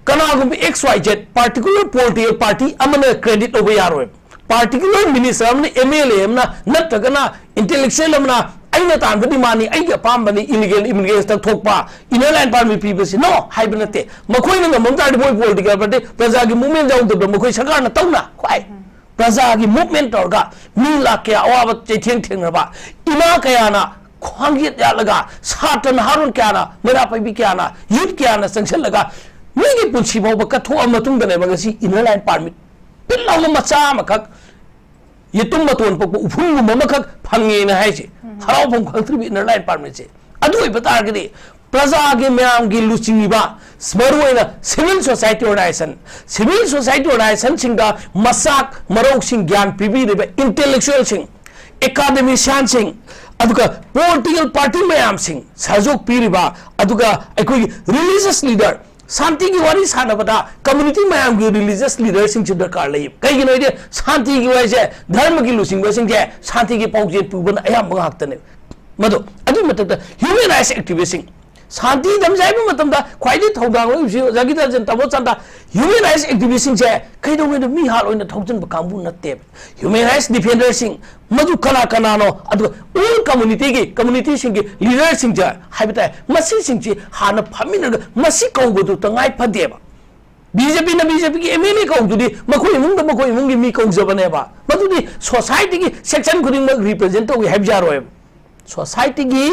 kanagum XYZ particular political party amana credit over yaro particular minister amna MLA amna natagana intellectual amna aina tan badi mani aiga pambani illegal immigrants ta thokpa inner line permit people no haibanate makhoi na mamta boy political party praja gi movement jaw to makhoi sarkar na tawna khwai praja gi movement torga mi la kya awa chetheng theng ba ima kaya na khwangit ya laga satan harun kya na mera pai bi kya na youth kya na sanction laga Megi punci mau bakat thua matung dane bagasi inner line permit pilau ma macha makak yetum maton pok uphung ma makak phange na hai che harau phom khangtri inner line permit che adu ibata gidi praja ge myam gi luchingi ba smaruina civil society organization singda masak marok sing gyan pibi de intellectual sing academician sing aduga political party myam sing sajok piriba aduga ekoi religious leader Santi ki wari sana bata community mayam ki religious leaders sing chudar kar lai kai gi noi de santi ki wai se dharma ki lusing ba sing je santi ki pauje puban ayam bangak tane mado adu matak human rights activism santi dam jai bu matam da khwai di thodang loi si jagita jan tabo chanda human rights activism je kai do me mi hal oina thaujan ba kambu natte human rights defenders sing madu kana no adu all community sing ki leaders sing ja haibita masi sing chi hana phamina masi kaubu tu tangai phade ba BJP ki MLA kau tudi makoi mung mi kau jabane ba madu di society ki section khuding ma represent to haib jar roy society ki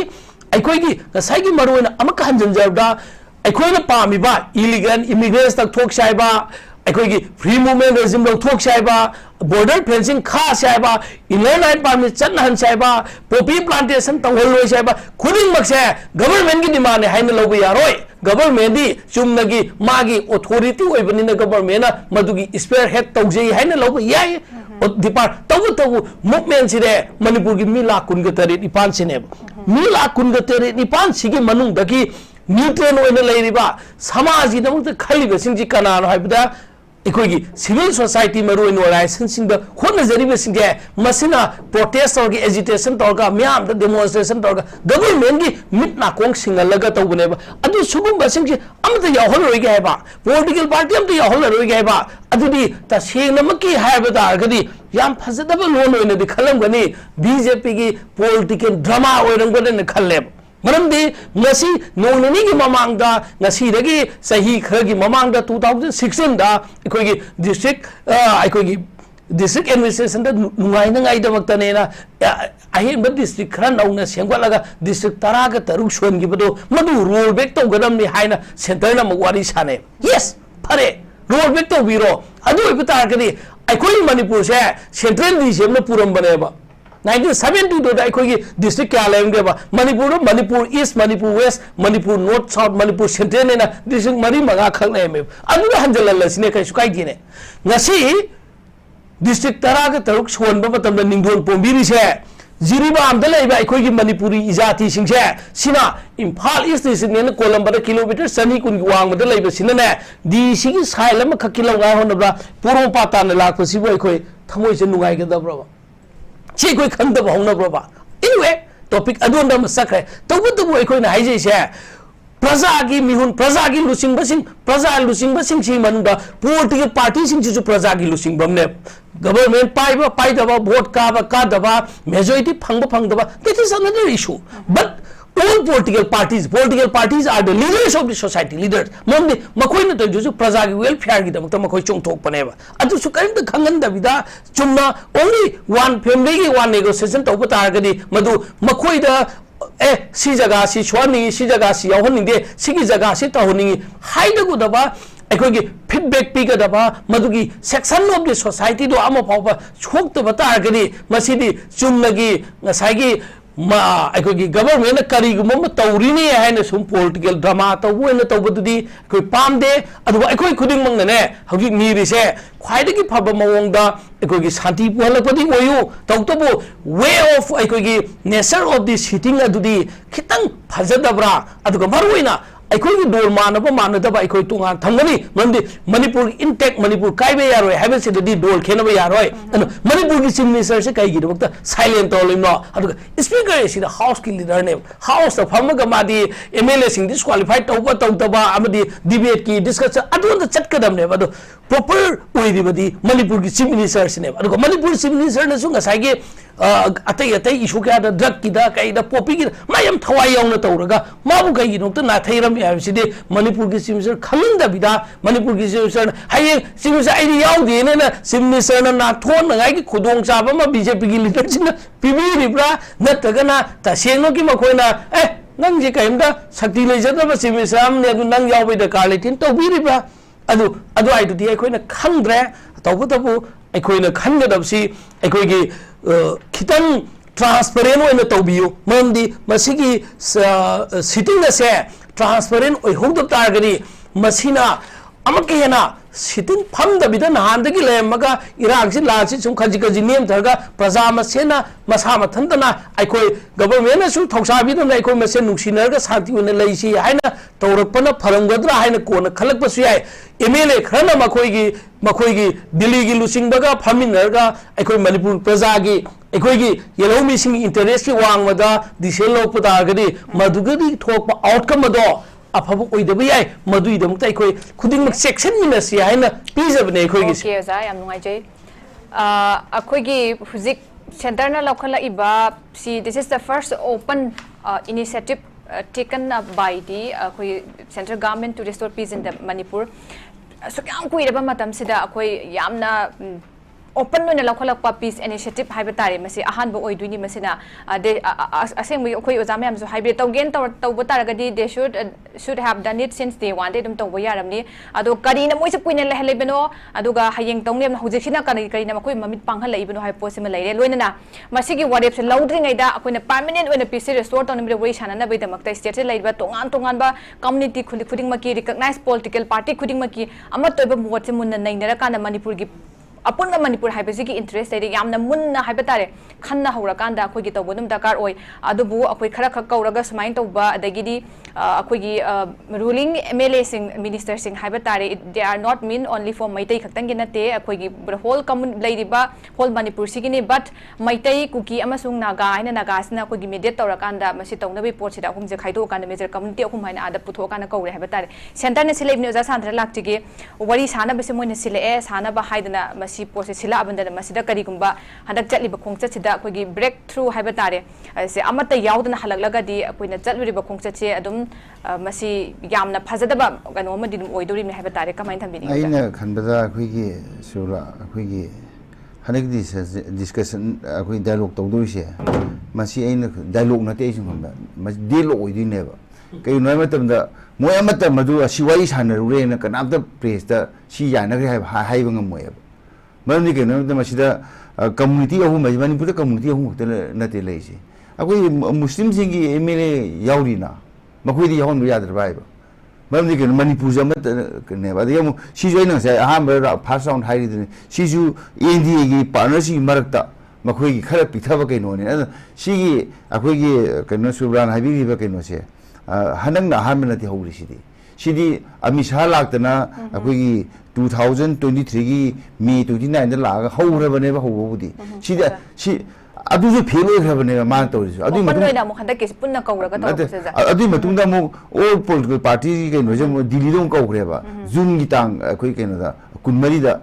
aikoi ki kasai ki maruina amaka hanjan jarda aikoi na pami ba illegal immigrants tak thok sai ba aikoi ki free movement regime lo thok sai ba border fencing kha sai ba inner line permit chan han sai ba poppy plantation tawhol loi sai ba khuding mak se government ki demand ne haina lo ya roi government di chumnagi magi authority oi bani na government na madugi spearhead tawjei haina lo yai dipart tawu movement sire Manipur ki mila kun ga tari ipan sine mila kun ga tari ipan sigi manung daki neutral oina leiriba samaji namuk khali be singji kana no haibda ikoi gi civil society maru in organization sing da khona jari be sing masina protest or gi agitation torga myam da demonstration torga government gi mit na kong singal laga tawbune ba adu sugum ba sing amta ya hol roi ga ba political party amta ya hol roi ga ba adu di ta sing namaki ha ba da gadi yam phajada ba lon oina di khalam gani BJP gi political drama oirang ba ne khalle Maramdi ngasi nonani ki mamangda ngasi dagi sahi khagi mamangda 2016 da ikoi district district administration da nungai na ngai da maktane na ahin ba district khran nauna sengwa laga district tara ga taruk shon gi bodo madu roll back to gadam ni haina center na magwari sane yes phare roll back to biro adu ibata gadi ikoi Manipur se central region na puram bane ba 1972 da ikoi district kya laenge ba Manipur East Manipur West Manipur North South Manipur Central na district mari maga khak na me adu hanjalal sine kai sukai gine ngasi district tara ga taruk shon ba matam da ningdon pombiri se jiriba amda laiba ikoi gi Manipuri izati singse sina Imphal East district ne Colombo da kilometer sani kun gi wang da laiba sina ne di sigi sailama khakilo ga honabla puro pata na lak pasibo ikoi thamoi se nungai ga da bro Chi koi khanda ba hongna bro ba anyway topic adon da masakre tawu ekoi na haije se praja gi mihun praja gi lusing basing chi manunda political party sing chu praja gi lusing bamne government pai da ba vote ka da ba majority phang da ba that is another issue but all political parties are the leaders of the society leaders mandi makoi na to ju praja gi welfare gi damak makoi chong thok paneba adu su karim da khangan da vida chumna only one family gi one negotiation to pa tar gadi madu makoi da si jaga si chwani si jaga si yahon de si gi jaga si ta honi hai da gu da ba अखोगी feedback पीगदबा मदुगी section of the society दो अमा फाव छोक तो बता गनी मसीदी चुमनगी ngसागी मा अखोगी गवर्नमेंट करीगुम तौरीनी है सुम पॉलिटिकल ड्रामा तौबोन तौबदुदी अखोई पामदे अदुबा अखोई खुदिंग मंगने हौगी मीरिसे ख्वाइदगी फब मवंगदा अखोगी शांति पुहलपदी ओयु तौतबो वे ऑफ अखोगी नेचर ऑफ द सिटिंग अदुदी खितंग फजदबरा अदुगा मरुइना अखोई डोर मानब मानदब अखोई तुंगा थंगनी मंदी मणिपुर इंटेक मणिपुर कायबे यारोय हाइबसिदि डोर खेनब यारोय मणिपुर की चीफ मिनिस्टर से कई गिदबक साइलेंट तौलिनो अदुगा स्पीकर इस हाउस की लीडर ने हाउस फमग मादी एमएलए सिंग डिस्क्वालीफाइड तौब तौतबा अमदी डिबेट की डिस्कशन अदुन चटकदमने बदु प्रॉपर ओइदिबदी मणिपुर की चीफ मिनिस्टर से ने अदुगा मणिपुर चीफ मिनिस्टर ने सुंगा साइगे अतई अतई इशू क्या ड्रग की कई पोपी की मैं थवाई यौन तौरगा माबू कई नाथरमी है मणिपुर की चीफ मिनिस्टर खंगदबीदा मणिपुर की चीफ मिनिस्टर हये चीफ मिनिस्टर याउदेना चीफ मिनिस्टर नाथोनगाई की खुदोंचाब बीजेपी की लीडर से पीबीरिब्रा नत्रगना तसेंगनो की मखोइना नंजे कईमदा शक्ति लेजदब चीफ मिनिस्टर नंग याउबे दरकार लेथिन तौबीरिब्रा अदुआइदुदी अखोइना खंद्रे तौबतबु अखोइना खंगदबसी अखोइगी खितंग ट्रांसपेरेंट होइना तौबियो मरमदी मसिगी सिटिंग से ट्रांसपेरेंट ओइहोद तारगनी मसिना अमके हेना सिटिंग फमदबिदा नहानदगी लेमगा इराक से लासी सुम खजि खजि नेम थरगा प्रजा मसेना मसा मथंतना अखोई गवर्नमेंट सु थौसाबिदम अखोई मसे नुसिनरगा शांति होने लैसी हाइना तौरपना फरमगद्रा हाइना कोन खलकपसु याय एमएलए खरना मखोई दिल्ली की लुसिंगबगा फमिनरगा अखोई मणिपुर प्रजा की अखोई येलौमी सिंग इंटरेस्ट की वांगमदा दिसेल लोपदागदी मधुगदी थोप आउटकम दो अफब ओइदब याय मदुइदमुक्त अखोई खुदिंग सेक्शन मिनसी हाइना पीजबने अखोई ओके जा याम नुंगाइजै अखोई हुजिक सेंटर ना लखलइबा सी this is the first open initiative taken up by the central government to restore peace in the Manipur. So kyam kuiraba matam sida akoi yamna open no lakolakpa peace initiative haibatari masi ahanba oiduini masina de asengmi akoi ozame amso hybrid tawgen tawbataragadi they should have done it since they wanted them tawba yaramni ado karina moise puine lehelebeno aduga hayeng tongnem hujikina karina makoi mamit panghal leibeno hai posima leire loinana masigi warep se laudring aida akoina permanent oina peace restore tawnemre wei sanana bai damakta state se leiba tongan ba community khuding maki recognize political party khuding maki ama toiba mot se munna nainara kana manipur gi upon Manipur हाइबसिगी interest है यामना Munna HYBE तारे खन्ना हौरकांदा अखोगी तौबनुम दरकार ओय अदुबु अखोई खरा खक कौरगा समाइन तौबा अदगिदी अखोगी रूलिंग एमएलए सिंग मिनिस्टर सिंग हाइब तारे they are not mean only for Meitei खक्तंग नते अखोगी होल कम्युन लेरिबा होल मणिपुर सिगिनी बट मैतै कुकी अमसुंग नागा हाइना नागासना अखोगी मेडिएट तौरकांदा मसि तौनबे पोर्टसिदा अहुम जे खाइदो कांदा मेजर कम्युनिटी अहुम हाइना आदा पुथो काना कौरे हाइब तारे सेंटर ने सिलेबनि ओजा सांद्र लाक्तिगे वरी साना बसे मोइना सिले साना बा हाइदना प्रोसेस सिला अबंदन मसिदा करिगुंबा हदक चलिबा खोंगचत सिदा अखोगी ब्रेक थ्रू हाइबा तारे से अमता यावदना हलगलगदी अखोइना चलुरिबा खोंगचत से अदुम मसि यामना फजदबा गनोमा दिनुम ओइदोरिम हाइबा तारे कमाइन थंबिनि आइना खनबदा अखोगी सुरा अखोगी हनक डिस्कशन अखोई डायलॉग तौदोइसे मसि आइना डायलॉग नते इजुंबा मसि डिलॉग ओइदिनेबा कई नोय मतमदा मोय अमता मदु असिवाई सानरुरेना कनामता प्रेसता सि यानग्रे हाइबा ngमोयबा मरमदी कहीं कम्युनिटी अहूम मनपुर कम्युनिटी अहूम नते लेसे अखोई मुस्लिम की एमएलए याउरीना मखोइदी याउन यादरबाइब मरमदी कहीं मनपुर जमने अहम फर्स्ट राउंड हाइरिदने सिजु एनडीए की पार्टनरशिप मरक्ता मखोइगी खर पिथब कइनोने सिगी अखोइगी कइनो सुब्रान हाइबिरिबा कइनोसे हनंगना अहम नते हौरिसिदी सिदी अमित शाह लाक्तना अखोइगी 2023 की मे 29 दा लागा हौरबने बा हौबुदी सिदा सि अदुजु फेल होइखरबने मान तौरिसु अदुइ मतुंदा मु हंदा केस पुन्ना कौरगा तौरसे अदुइ मतुंदा मु ऑल पॉलिटिकल पार्टी के नोजम दिल्ली दो कौखरेबा जून की तांग अखोइ केनदा कुनमरी दा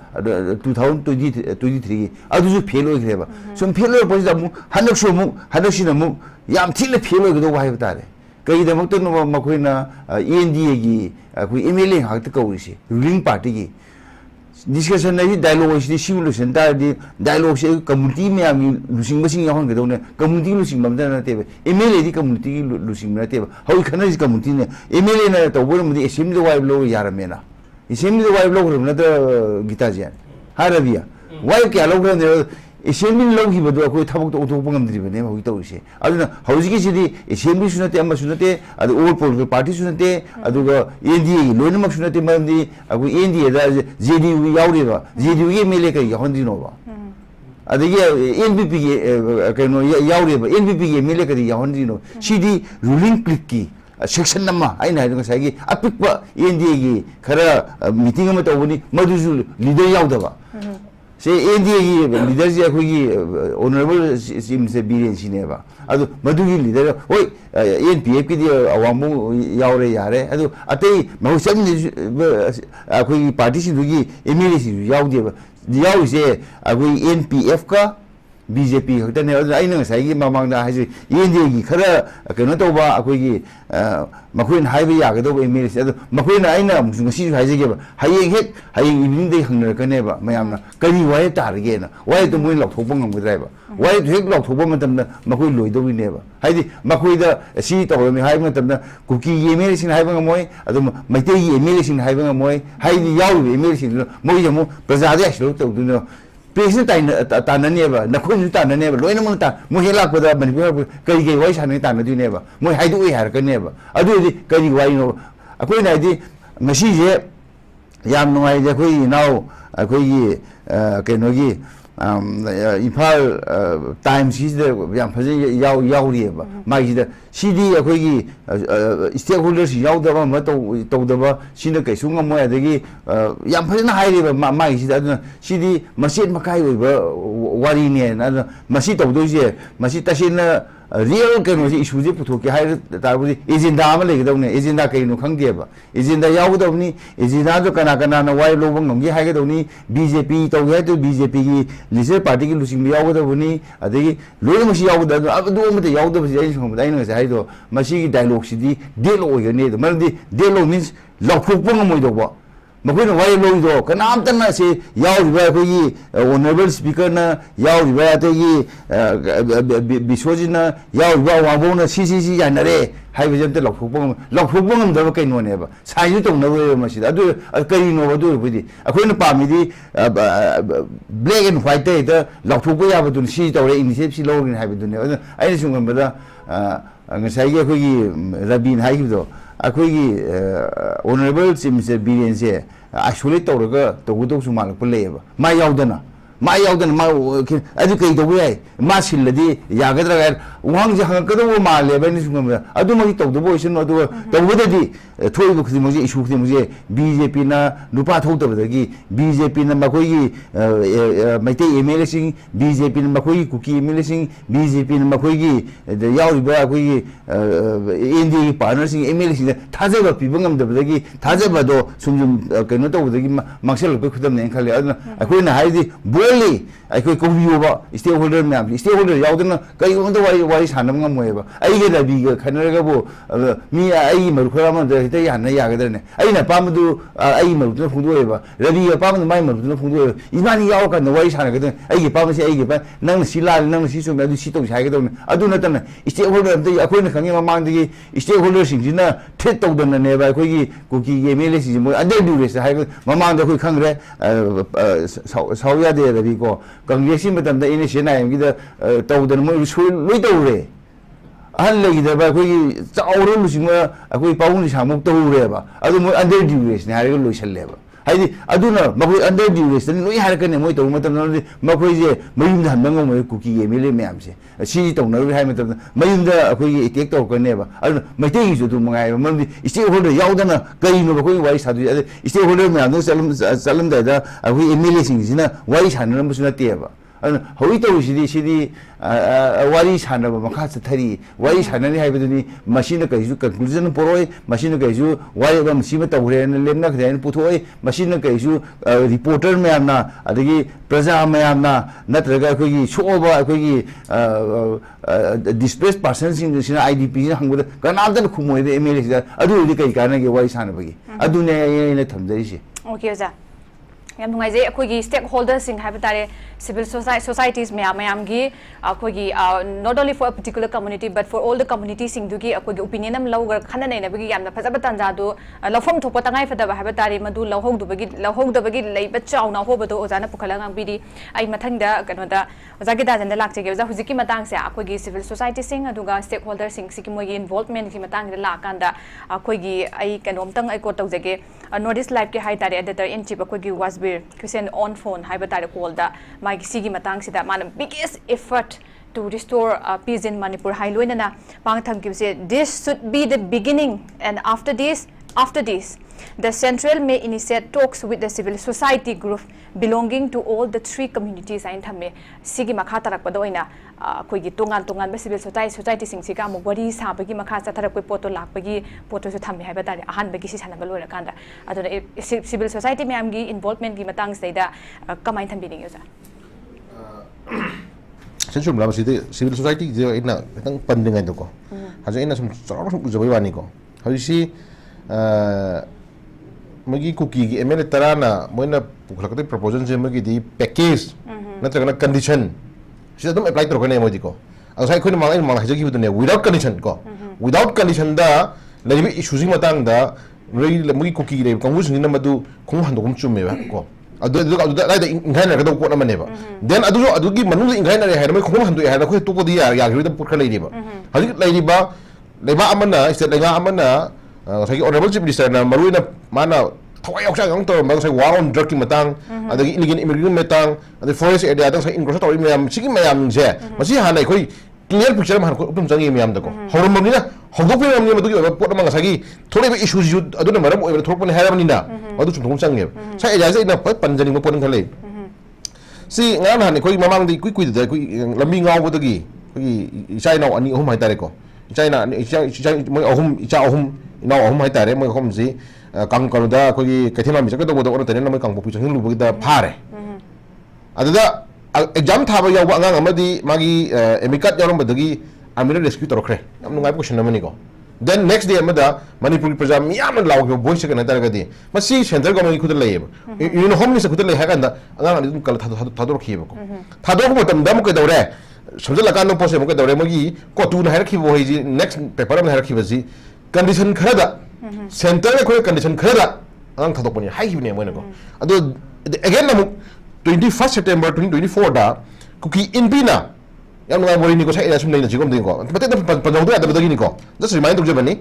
2023 की अदुजु फेल होइखरेबा सुम फेल होइपसिदा मु हनकसु मु हनकसिना मु याम थिले फेल होइगदो हाइब तारे कई दमक तो मखोइना एनडीए की कोई एमएलए हाथ कौरिसे रूलिंग पार्टी की discussion na dialogue is simulation ta di dialogue se community me ami losing machine ya hon ge done community losing mam da na te MLA di community losing na te how khana is community ne MLA na to bo mu di assembly wife lo ya rame na assembly wife lo na da gita jan harabia wife kya lo ne assembly lo gi bodo ko thabok to to bangam dri bane ho to se aduna hauji ki sidi assembly sunate amma sunate adu all political party sunate adu ga NDA loina mak sunate mam di agu NDA da JDU yauri ba JDU ge mele ka yahondi no ba adu ge NPP ge ka no yauri ba NPP ge mele ka yahondi no sidi ruling click ki section nama aina ha ga sai gi apik ba NDA gi khara meeting ma to bani maduju leader yauda ba से NDA की leader से अखोई honourable SIM से बीरेन सिनेबा अदु मधुगी leader ओय NPF की अवामु यावरे यारे अदु अतै महसम अखोई पार्टी सिदुगी एमएलए सि यावदेबा यावसे अखोई एनपीएफ का बीजेपी खतने अइना साइगी मामांगदा हाजि एनडीए की खरा कनो तोबा अखोई मखोइन हाइबे यागदो एमएलए अदु मखोइन आइना मुसि हाइजेबा हायेंग हेक हायेंग इवनिंग दे हंगनर कनेबा मयामना करी वाय तारगेना वाय तो मोइ लौथोपं ngमगद्राइबा वाय हेक लौथोपं मतमना मखोइ लोइदोबिनेबा हाइदि मखोइदा सि तोबमे हाइबा मतमना कुकी एमएलए सिन हाइबा ngमोइ अदु मैते एमएलए सिन हाइबा ngमोइ हाइदि याउ एमएलए सिन मोइ जमु प्रजादे आइसलो तौदुनो प्रेसिडेंट ताननेबा नखोइ ताननेबा लोइना मन ता मोहेला पदा मनिपुर कई कई वाइ साने तानदुनेबा मोइ हाइदुइ हारकनेबा अदुदि कई वाइ नो अखोइ नाइदि ngasi je yam nuai je khoi now अखोइ केनोगी इम्फाल टाइम्स की याम फजे यावरिएबा माइदा सीडी अखोइगी स्टेक होल्डर्स यावदबा म तौदबा सिन कैसु ngमोय अदगी याम फजना हाइरेबा माइसिदा अदुना सीडी मसेट मखाइ ओइबा वारिने ना मसी तौदोजे मसी तसिना रियल कनो से इशू जे पुथो के हाइ तारबुदी एजेंडा अमा लेगदौने एजेंडा कइनो खंगदेबा एजेंडा यावदबनी एजेंडा जो कना कना न वाइ लोबंग नंगी हाइगदौनी बीजेपी तौगे तो बीजेपी की लिस्टर पार्टी की लुसिंग यावदबनी अदगी लोइ मसी यावद अब दो मते यावदबसी आइ संग दाइन से हाइदो मसी की डायलॉग सिदी डेलो ओयगने मरदी डेलो मींस लौखोपंग मोइदोबा मखोइना वाइ लोइदो कनामतना से यावरिबा अखोई ऑनरेबल स्पीकर ना यावरिबा अतगी बिश्वजिना यावरिबा वाबोना सीसीसी यानरे हाइबे जमते लौखोपंग दबा कइनोनेबा साइजु तौनबो मसिदा अदु करिनो अदु बुदि अखोइना पामिदि ब्लैक एंड व्हाइट ते लौखोपो याबदु सी तौरे इनिशिएटिव सी लौगिन हाइबदुने अदु आइना सुंगमबदा ngसाइगे अखोई रबिन हाइबदो अखोई ऑनरेबल चीफ मिनिस्टर बीरेन से आइसोलेट तौरगा तौगदौ सुमालक लेबा मा यावदना मा अदु कई तौबो याय मा सिलदि यागद्रा गार उहांग जे हंगकदौ मालेबा नि सुंगम अदु मगि तौदबो इसन अदु तौबददि थोइबो खदि मजे इशू खदि मजे बीजेपी ना नुपा थौतबदगी बीजेपी ना मखोई मैते एमएलए सिंग बीजेपी ना मखोई कुकी एमएलए सिंग बीजेपी ना मखोई यावरिबा अखोई एनडी पार्टनर सिंग एमएलए सिंग थाजबा पिबंगमदबदगी थाजबदो सुमजुम कनो तौबदगी माक्सलबे खुदमने खले अदु अखोइना हाइदि बोली अखोइ कोबियोबा स्टेक होल्डर मैम स्टेक होल्डर यावदना कई ओंद वाइ सानम ngमोयबा आइगे रबिगा खनरगबो मी आइ मरुखराम द याना यागदरने आइना पामदु आइ मरुदना फुदोयबा रबिगा पामदु माइ मरुदना फुदोय इबानी याव का वाइ सानगदन आइगे पामसे आइगे पा नंग सिला नंग सिसुम अदु सितौ साइगदन अदु नतन स्टेक होल्डर अमते अखोइना खंगे ममांगदगी स्टेक होल्डर सिंजिना थ्रेट तौदननेबा अखोइगी कुकी एमएलए सि मो अंडर ड्यूरेस हाइग ममांगद अखोइ खंगरे साउया दे रबी को कांग्रेस मतम द इनिशिएटिव नाइम द तौदन मो लोइ तौरे अहल लेगिदबा अखोइ चाउरो लुसिंगा अखोइ पाउनि सामुक तौरेबा अदु मो अंडर ड्यूरेस ने हाइग लोइसलेबा हाइदि अदुना मखोइ अंडर ड्यूरेस ने लोइ हारकने मोइ तौ मतम न मखोइ जे मयुम धन बंगो मोइ कुकी एमएलए मैम से सी तौनर हाइ मतम मयुम द अखोइ अटैक तौकनेबा अदु मैतेगी जु मंगाइ ममदि स्टेक होल्डर याउदना करिनो मखोइ वाइ सादु स्टेक होल्डर मैम द चलम द अखोइ एमएलए सिंग सिना वाइ सानरम बसु नतेबा हवी तौरीसीदी वारी सानब मखा चथरी वारी साननी हाइबदुनी मसीन कइसु कंक्लूजन पोरोय मसीन कइसु वारी मसीम तौरे लेमना खदेन पुथोय मसीन कइसु रिपोर्टर मैमना अदगी प्रजा मैमना नत्रगा अखोगी सोबा अखोगी डिस्प्लेस पर्सन सिंग सिना आईडीपी हंगबद कनादन खुमोय दे एमएलए दा अदुदि कई कानगे वारी सानबगी अदुने येने थमजरिसे ओके ओजा याम नुंगाइजे अखोगी स्टेक होल्डर्स सिंग हाइबे तारे civil societies मैम की अखोगी not only for a particular community but for all the communities Singh दुगी अखोगी opinion हम लौगर खन्ना नहीं नबगी याम फजब तंजा दो लौफम थोप तंगाई फदब हाइबे तारे मधु लौहोगदबगी लैब चाउना होबदो ओजाना पुखला गांगबिदी आई मथंगदा कनोदा ओजागी दाजन लाक्चेगे ओजा हुजिकी मतंग से अखोगी civil society सिंग अदुगा स्टेक होल्डर सिंग सिकी मोगी इन्वॉल्वमेंट की मतंग दा लाकांदा अखोगी आई कनोमतंग आई को तौजगे नॉर्थ ईस्ट लाइव के हाई तारे एडिटर इन चीफ अखोगी वासबीर क्रिस्टियन ऑन फोन हाइबे तारे कॉल दा मागी सिगी मतंग सिदा मान biggest effort to restore peace in Manipur hai loinana pangtham kibse this should be the beginning and after this the central may initiate talks with the civil society group belonging to all the three communities ain thamme sigi makha tarak padoina koi gi tongan civil society sing siga mo bari sa bagi makha chatharak koi poto lak bagi poto su thamme hai batari ahan bagi si sanaba loira kanda aduna civil society me am gi involvement gi matang seida kamain thambi ning yosa Sensu mula masih civil society je ina tentang pendengar itu ko. Haja ina seorang ujabai wani ko. Habis si magi cookie gi MLA tarana moina pukhlakati proposal je magi di package nanti kena condition. Sida tum apply terus kena emoji ko. Aku saya kau ni malah haja gi betul ni without condition ko. Without condition da lagi issue matang da magi cookie gi kamu sendiri nama tu kamu hantu kamu cuma ya ko. Adu ada ingin nak kata kuat nama ni ba. Dan adu gi manung ingin nak hari mai khum hantu hari aku tu ko dia ya kita put kali ni ba. Hari lagi ba leba amana istilah leba amana saya honorable chief minister na maru na mana thawai ok sang to ma saya war on drug ki matang ada gi illegal immigrant matang ada forest area ada saya ingin tahu mayam sigi mayam je masih hanai koi clear picture man ko upum jangi mayam da ko horum ni na hogok pe mayam ni madu gi pot ma sagi thore be issues adu na maram oi thok pon haram ni na adu chum thum changi saya ejai sai na panjani mo pon khale si ngan han koi mamang di kui da kui lambi ngau bo gi kui isai na ani ohum hai tare ko China isai mo ohum icha ohum ina ohum hai tare mo khom si kang karu da koi kathima mi chak to bo da tare na mo kang bo pi chang lu bo da phare adada exam thaba yaw ba ngang amadi magi emikat yarom badagi amira rescue torokre am nungai question namani ko then next day amada manipur praja miyam law ko voice ka na tar gadi masi center government khud lai you know home minister khud lai ha kan da angang ani dum kal thador khiba ko thador ko tam dam ko dawre samjal kan no pose mo ko dawre magi ko tu na har khibo hi ji next paper am har khiba ji condition khara da center ko condition khara da angang thadok pani hai hi ne mo ne ko ado again na 21st September 2024 da kuki inpina yang ngai mori ni ko sai ina sum nei na jigom ding ko pate da panjong da da ni ko just remind tu jebani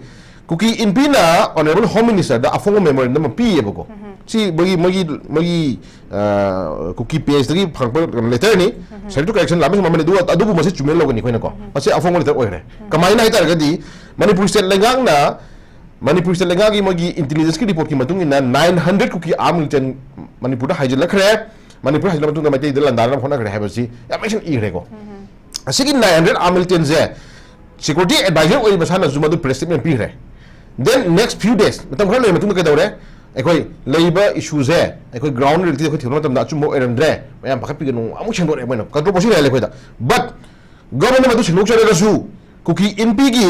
kuki inpina honorable home minister da afongo memorandum pi ye ko si bagi kuki PS lagi phangpa letter ni secretary correction lamis mamane du adu bu masi chumel lo ni ko na ko masi afongo letter oi re kamai na itar gadi manipur state lengang na manipur state lengang gi magi intelligence ki report ki matung ina 900 kuki arm militant manipur da hajil khre Manipur hasil matung gamai di landaran khona kare hai basi ya mention i reko asigi 900 amilten je security advisor oi basana zuma du press statement pi re then next few days matam khana le matung ka dawre ekoi labor issues hai ekoi ground reality ko thirma tam da chumo erandre mayam pakhat pi ganu amu chendo re moino kadro posi le khoi da but government madu sinuk chare rasu kuki MP gi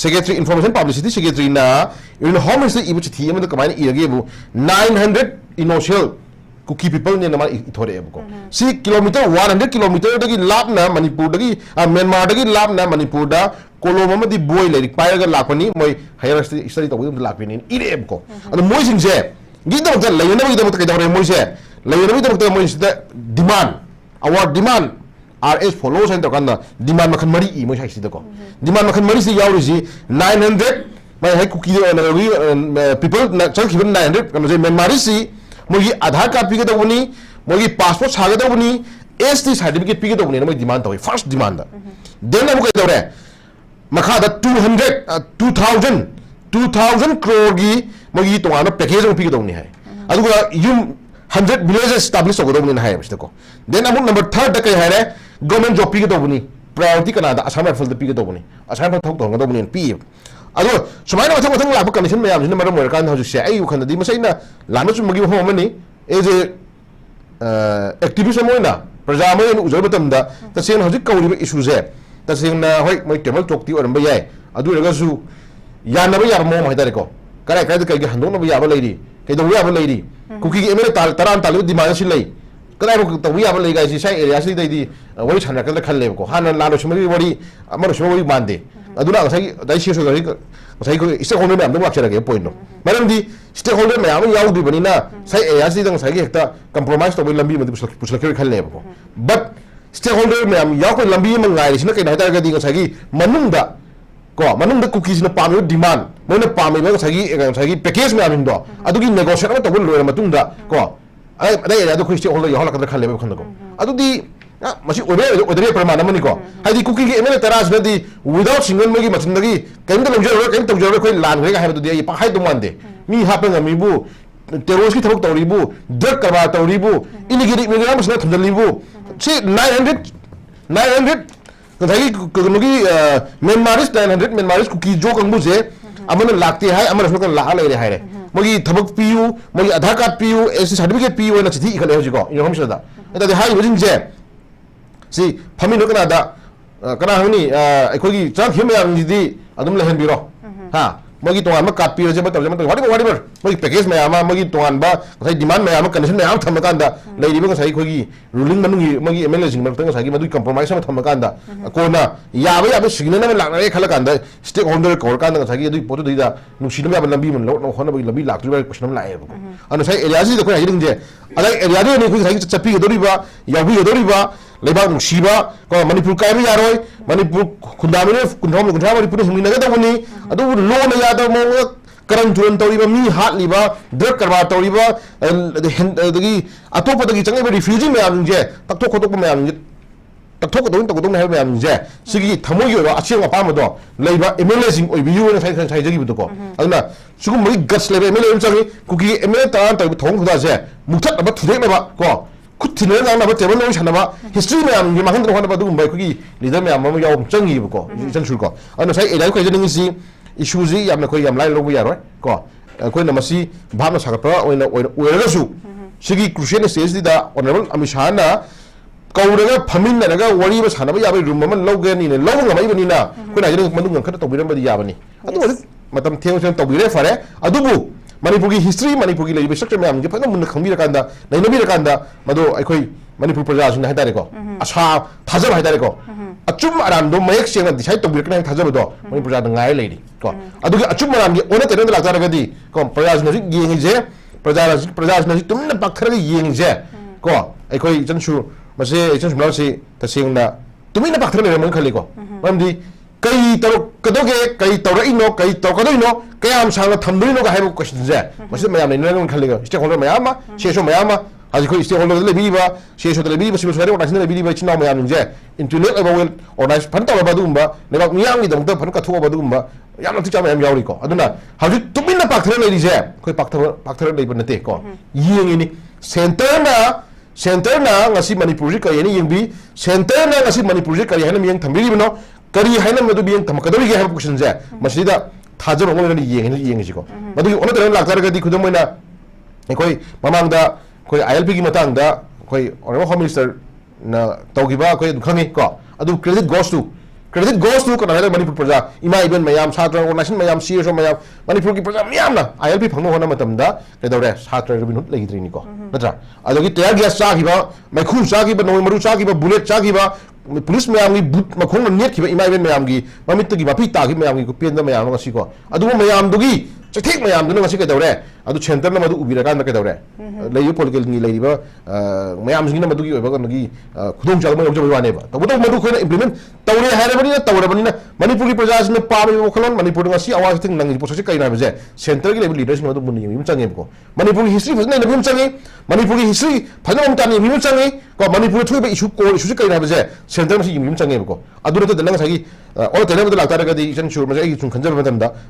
secretary information publicity secretary na in home minister ibu chithi amadu kamai i rage bu 900 initial Kuki people ni nama ithore ebuko. Si kilometer 100 kilometer dagi lap na Manipur dagi Myanmar dagi lap na Manipur da kolom ma di boy le require ga lakoni moi higher study to dum lakpini ire ebuko. Ado moi sing se gida ta layna gida ta kadore moi se layna gida ta moi se demand our demand RS follows and kanda demand makhan mari I moi sai sidako. Demand makhan mari si yauri si 900 mai hai kuki people na chal kiban 900 kam se Myanmar si मोगी Aadhaar card पीगे दबुनी मोगी passport सागे दबुनी ST certificate पीगे दबुनी ना मोगी demand दबुनी first demand then अब कह दौरे मखा the 2000 crore की मोगी तो आना पैकेज में पीगे दबुनी है अदुगा यूम 100 villages establish tꯧगदबनी है को देन अमुक नंबर 3 द कई है गवर्नमेंट जॉब पीगदबनी प्रायोरिटी कनादा असम राइफल पीगदबनी असम राइफल तौगदबनी पी अदो सुमाइना मथंग मथंग लाप कंडीशन मैम जिन मरम ओरकान हजिसे आई उखनदी मसैना लानो चुमगी होमनी एज ए एक्टिविस्ट मोइना प्रजा मोइन उजर बतमदा तसेन हजिक कौरिब इशूजे तसेंना होय मोय टेबल टॉक ती ओरम याय अदु रगसु यानब याब मो हाइदारेको कराय कराय कई हंदोनब याब लैरी कई दो याब लैरी कुकी के एमएल ताल तरान ताल डिमांड सि लै कदाय तब याब लै गाइसि साइ एरिया सि दैदि वरि छाना कल खल्लेबको हाना लानो सुमगी वरि अमर सुमगी मानदे अदुना गसाई दाइ सेसो गरि गसाई को स्टेक होल्डर मैम दम लाक्चरगे पॉइंट मरमदी स्टेक होल्डर मैम याउदिबनिना साइ एरिया सि दंग साइगे हेक्ता कंप्रोमाइज तब लंबी मदि पुसलके खल्लेबको बट स्टेक होल्डर मैम याउ लंबी मंगाइ सिना कई हाइदार गदि गसाई मनुंगदा को मनुंग कुकीज पामे डिमांड मोने पामे गसाई पैकेज मैम दो अदुगी नेगोशिएट तब लोर मतुंगदा को अदे एरिया दो स्टेक होल्डर याहलकद खल्लेब खंदको अदुदी मसी ओदरे प्रमाण मनी को हाइदी कुकी के एमएलए तराज नदी विदाउट सिंगल मगी मचंदगी केम लंजर केम तौजर कोई लान रे हाइबदु दे पाहाय दो मानदे मी हापेंग मीबु टेरोरिस्ट की थबक तौरीबु ड्रग करवा तौरीबु इलिगेल इमिग्रेंट मसना थंजलीबु से 900 कथाई कगनुगी म्यांमारिस 900 म्यांमारिस कुकी जो कंबुजे अमन लागते है अमन रसुक ला ले रे हायरे मोगी थबक पियु मोगी आधार कार्ड पियु एसी सर्टिफिकेट पियु ना चिठी इखले होजिको इनो हमसदा एदा हाई वजिंजे सी फमी नो कनादा कना हनी अखोगी चाक हिम यामजिदी अदुम लहन बिरो हा मोगी तोंगान म काट पियो जे मत वाडिबर मोगी पैकेज में आमा मोगी तोंगान बा गसाई डिमांड में आमा कंडीशन में आम थम कांदा लेरिबो गसाई खोगी रूलिंग मनुगी मोगी एमएलए जिंग मत गसाई मदुई कंप्रोमाइज में थम कांदा कोना याबे सिग्नल में लाने खल कांदा स्टेक होल्डर कोर कांदा गसाई अदुई पोतो दिदा नुसिदम याब लंबी मन लो होना बई लंबी लाक्तुबा क्वेश्चन लाए अन साई एरिया जी को हाइदिंग जे अदai एरिया दे नि गसाई चपी गदोरिबा याबी गदोरिबा लेबाग नुसिबा को मणिपुर कायबे यारोय मणिपुर खुंदामिने कुंथम कुंथा मणिपुर हिमिनगदबनी अदु लो न यादव मो करन तुरन तौरीबा मी हाटलीबा ड्रग करवा तौरीबा दगी अतोपदगी चंगे रिफ्यूजी मैम जे तक्थो खोतो मैम जे तक्थो खोतो है मैम जे सिगी थमोगी ओबा अचेंग अपामदो लेबा एमएलए सिंग ओबियु न साइ जगी बिदको अदुना सुगु मई गट्स लेबे एमएलए चंगे कुकी एमएलए तान तौ थोंग खुदा जे मुथत अब थुदेनबा को खुद थिने नांगनाबा टेबल लो सानबा हिस्ट्री मैम ये माखन होनबा दुगुम बाय कुकी लीडर मैम म याव चंगीबको जन सुको अदुना साइ एलाय को जनिंग सी इशूजी यामना कोई याम लाइ लोबो यारोय को कोइना मसी भाबना सागतरा ओइरगसु सिगी क्रुशियल स्टेज दिदा ऑनरेबल अमित शाह ना कौरगा फमिनरगा वरी बा सानबा याबे रूम मन लौगेनी ने लौग ngamaibani कोइना जनिंग मनुंग खत तौबिरमबदी याबनी अदु मतम थेंग तौबिरे फरे अदुबु मणिपुर की हिस्ट्री मणिपुर की स्ट्रक्चर मैम जो फजन मुन्न खंबीरकांदा नैनबीरकांदा मदो अखोई मणिपुर प्रजासिन हाइदारेको आशा थाजब हाइदारेको अचुम आरामदो मयक सेंग डिसाइड तौबिरकना थाजबदो मणिपुर प्रजा ngaय लेरी को अदुगी अचुम आरामगी ओने तेन लाक्तारगदी को प्रजासिन हजि येंगिजे प्रजासिन तुमना पाखरगे येंगिजे को अखोई जनसु मसे जनसु ब्लाउसी तसेंगना तुमिना पाखर लेरमन खलिको मरमदी कई तरो कदोगे कई तौरइनो कई तौकदोइनो कयाम सांगा थमदोइनो का हाइबो क्वेश्चन जे मसे मयाम ने नरगन खलिगा स्टेक होल्डर मयाम शेषो मयाम हाजि को स्टेक होल्डर लेबीबा शेषो लेबीबा सिविल सोसाइटी ऑर्गनाइजेशन लेबीबा चिनाव मयाम जे इंटरनेट अबावेल ऑर्गनाइज फन तौबा दुंबा लेबा मियाम गी दंत फन कथोबा दुंबा याम तिचा मयाम यावरिको अदुना हाजि तुमिना पाखर लेरी जे कोई पाखर लेबा नते को येंगिनी सेंटर ना ngasi मणिपुर जी कयनी यंबी सेंटर ना ngasi मणिपुर जी कय हन मियंग थंबिरिबनो करी हाइना मदु बियंग थमकदोरी गे हाइब क्वेश्चन जे मसिदा थाजर होंगन येंगिजिको मदु ओन तरन लाक्तारगदी खुदमैना कोई ममांगदा कोई आईएलपी की मतंगदा कोई ऑनरेबल होम मिनिस्टर ना तौगिबा कोई खंगी को अदु क्रेडिट गोस टू कना मणिपुर प्रजा इमा इवन मयाम छात्र ऑर्गनाइजेशन मयाम सीएसओ मयाम मणिपुर की प्रजा मयाम ना आईएलपी फंगनो होना मतमदा केदौरे छात्र रबिन हुत लेगिद्रिनी को नत्रा अदुगी टेयर गैस चागिबा मैखु चागिबा नोय मरु चागिबा बुलेट चागिबा पुलिस मैम की बुत मखोंग नेट मैम इवन मैम की ममित की माफी तागी मैम की पेन मैम को मैम चेक मैम कदौरे सेंटर उबीरकान कदौरे पोलिटिकल मैम की खुद चाल वाने तब इम्प्लीमेंट तौरे है तौरबनी मणिपुर की प्रजा पाब वखल मणिपुर अवाज नंगी पोसे कई है सेंटर की लीडर्स मुझे चंगेको मणिपुर की हिस्ट्री फजन चंगे मणिपुर की हिस्ट्री फजन तानी चंगे मणिपुर थोब इशू कोर इशू कई है सेंटर में चंगेको नंगी और तेना लातारगदी इचन सूर मैं खंजब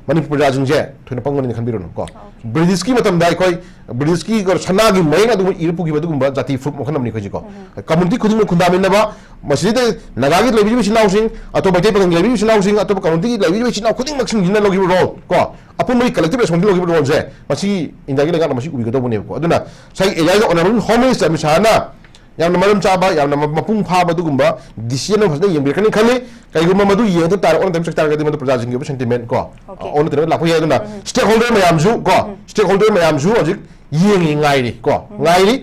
मणिपुर प्रजा थोड़ा पंगनी खनबीरो को ब्रिटिश की मतम दाई कोई ब्रिटिश की और सना की मयंग अदुम इरपु की बदुम बा जाति फ्रुट मखन हमनी खोजी को कम्युनिटी खुद में खुदा में नबा मस्जिद नगा की लेबी बिसिनाउ सिंग अतो बटे पगंग लेबी बिसिनाउ सिंग अतो कम्युनिटी की लेबी बिसिनाउ खुदिंग मक्सिंग जिना लोगी रोल को अपन मई कलेक्टिव रेस्पॉन्सिबिलिटी लोगी रोल जे मसी इंडिया की लगा मसी उबी गदो बने को अदुना साइ एरिया ऑनरेबल होम मिनिस्टर मिसाना यामना मरम चाबा यामना मपुंग फाबा दुगुंबा डिसीजन फसना यंबिरकनी खले कईगुम मदु येंग तार ऑन टाइम सेक्टर गदि मदु प्रजा सिंग सेंटिमेंट को ऑन तरह लाखो यादुना स्टेक होल्डर मयाम जु को स्टेक होल्डर मयाम जु हजिक येंगी ngairi ko ngairi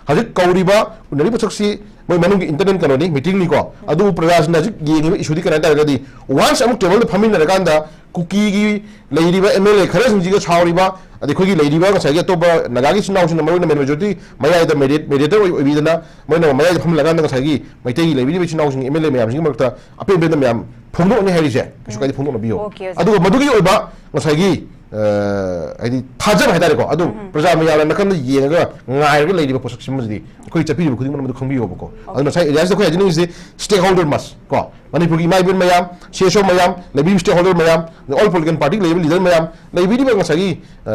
hajik kauriba unari pasaksi moi manung internet kanoni meeting ni ko adu prajas na hajik yengi issue di kana ta gadi once amuk table da phamin na kanda cookie gi leiriba mla khara sing ji ga chauriba adi khoi gi leiriba ga sagi to ba nagagi sinau sin maru na majority maya da mediator oi bidana moi na maya pham laga na sagi mai tei leiriba sinau sin mla mayam sing makta ape be da mayam phongdo ni hairi je kasu kai phongdo na biyo adu madugi oi ba sagi आई थाजब है को अदु प्रजा में यार नकन Young ngai ग लेदि पोसक सिमजि कोइ चपि खुदिं मन खंबियो बको अदु साइ एरियास को हजिनि से स्टेक होल्डर मस को मणिपुर की माइबन मयाम सेसो मयाम लेबि स्टेक होल्डर मयाम ऑल पॉलिटिकल पार्टी लेबि लीडर मयाम लेबि दि बंग सगी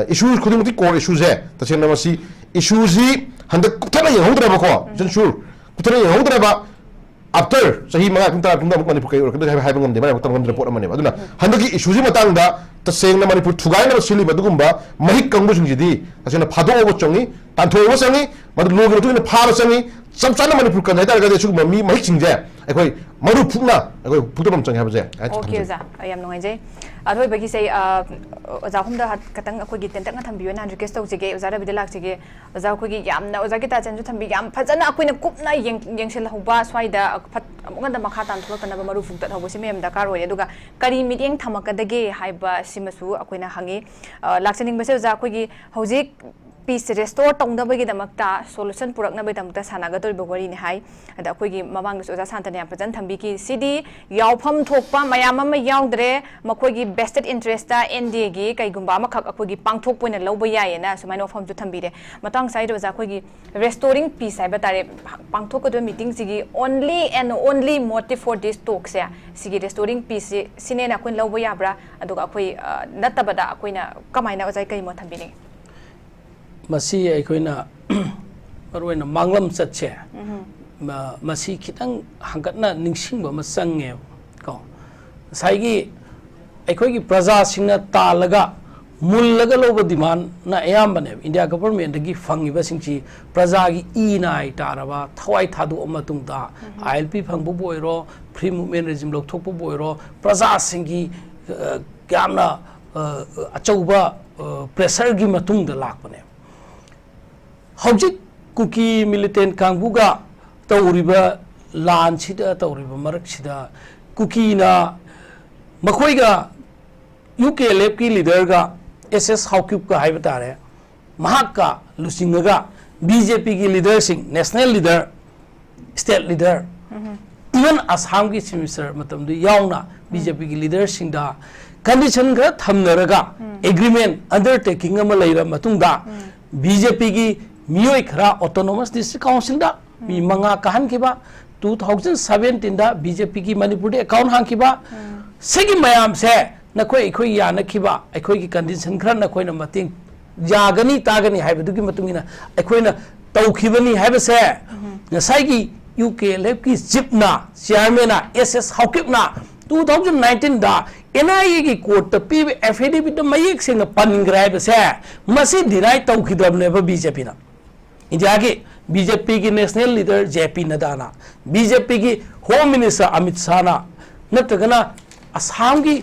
इश्यूज खुदिं मति कोर इश्यूज है तसेन मसी इश्यूज हंद कुथना यहोद्रा बको जनसुर कुथना यहोद्रा बा आफ्टर सही मंगा कुंता कुंता मणिपुर कई और कदे हाय बंगम दे माय मतम रिपोर्ट अमने अदुना हंदकी इश्यूज मतंग दा तसेंग मणिपुर थुगाइन सिली मदुगुंबा महिक कंगु सिंजिदी तसेन फादोबो चंगी तांथोबो चंगी मदु लोग तुइन फार चंगी सबचाना मणिपुर कन हाइदार गदे सुग ममी महिक सिंजे अखोय मरु फुकना अखोय फुतरम चंगी हाबजे ओके ओजा आयाम नोंगाइजे अथोय बगी से ओजा हमदा कतंग अखोय टेंटक ना थंबियो ना रिक्वेस्ट तौजिगे ओजा रबिदे लाक्सिगे ओजा अखोय यामना ओजा की ताचन थंबी याम फजना अखोयना कुपना येंगसेल हौबा स्वाइदा अमगंदा मखा तान थोकना मरु फुकत हौबसि मेम दरकार होय दुगा करी मिटिंग थमकदगे हाइबा सिमसु अखोयना हंगी लाक्सनिंग बसे ओजा अखोयगी हौजिक पीस रेस्टोर तौनबगीदमक्ता सोल्यूशन पुरक्नबगीदमक्ता सानागदोरिबा वरिनि हाय अदा अखोयगी ममांग ओजा सान्तने याम फजन थंबिकी सिडी यावफम थोकपा मयाम अमा यावद्रे मखोयगी बेस्टेड इंटरेस्टा एनडीए गी कईगुंबा अमखक अखोयगी पांगथोकपोइना लौबा यायना सुमाइनो फम जु थंबिरे मतंग साइड ओजा अखोयगी रेस्टोरिंग पीस हाइबा तारे पांगथोकदो मीटिंग सिगी only and only motive for this talk से सिगी रेस्टोरिंग पीस सिनेना अखोय लौबा याब्रा अदुगा अखोय नत्तबदा अखोयना कमाइना ओजा कई मो थंबिने मसी अखोइना मरुइना मांगलम चचे मसी खितंग हंगतना निंगसिंग बम संगे को साइगी अखोइगी प्रजा सिंगना तालगा मुल्लगा लोब डिमांड ना अयामबने इंडिया गवर्नमेंट गी फंगिबा सिंची प्रजा गी इनाइ तारबा थवाइ थादु अमतुंगदा आईएलपी फंगबो बोइरो फ्री मूवमेंट रेजिम लोकथोकबो बोइरो प्रजा सिंगी क्यामना अचौबा प्रेशर गी मतुंगदा लाकबने हौजिक कुकी मिलिटेंट कांगबुगा तौरिबा लान सिदा तौरिबा मरक सिदा कुकीना मखोइगा यूके लेप की लीडर गा एसएस हाउक्यूब का हाइबा तारे महाका लुसिंगगा बीजेपी की leader Singh national leader state leader even Assam की चीफ मिनिस्टर मतम दु यावना बीजेपी की लीडर सिंह दा कंडीशन का थमनरगा एग्रीमेंट अंडरटेकिंग अमा लैरा मतुंगदा बीजेपी की मियोय खरा ऑटोनोमस डिस्ट्रिक्ट काउंसिल दा मी मंगा कहन किबा 2017 दा बीजेपी की मणिपुर दे अकाउंट हां किबा सेगी मयाम से नखोय इखोय याना किबा इखोय की कंडीशन खरा नखोय न मतिंग यागनी तागनी हाइबदु की मतुंगिना इखोय न तौखिबनी हाइबसे नसाइगी यूके लेब की जिपना चेयरमैन एसएस हाउकिपना 2019 दा एनआईए की कोर्ट पीब एफिडेविट मयेक सिंग पनग्राइबसे मसी डिनाइ तौखिदबने बीजेपी ना इंडिया की बीजेपी की national leader JP Nadda BJP की होम मिनिस्टर अमित शाह नत्रगना असम की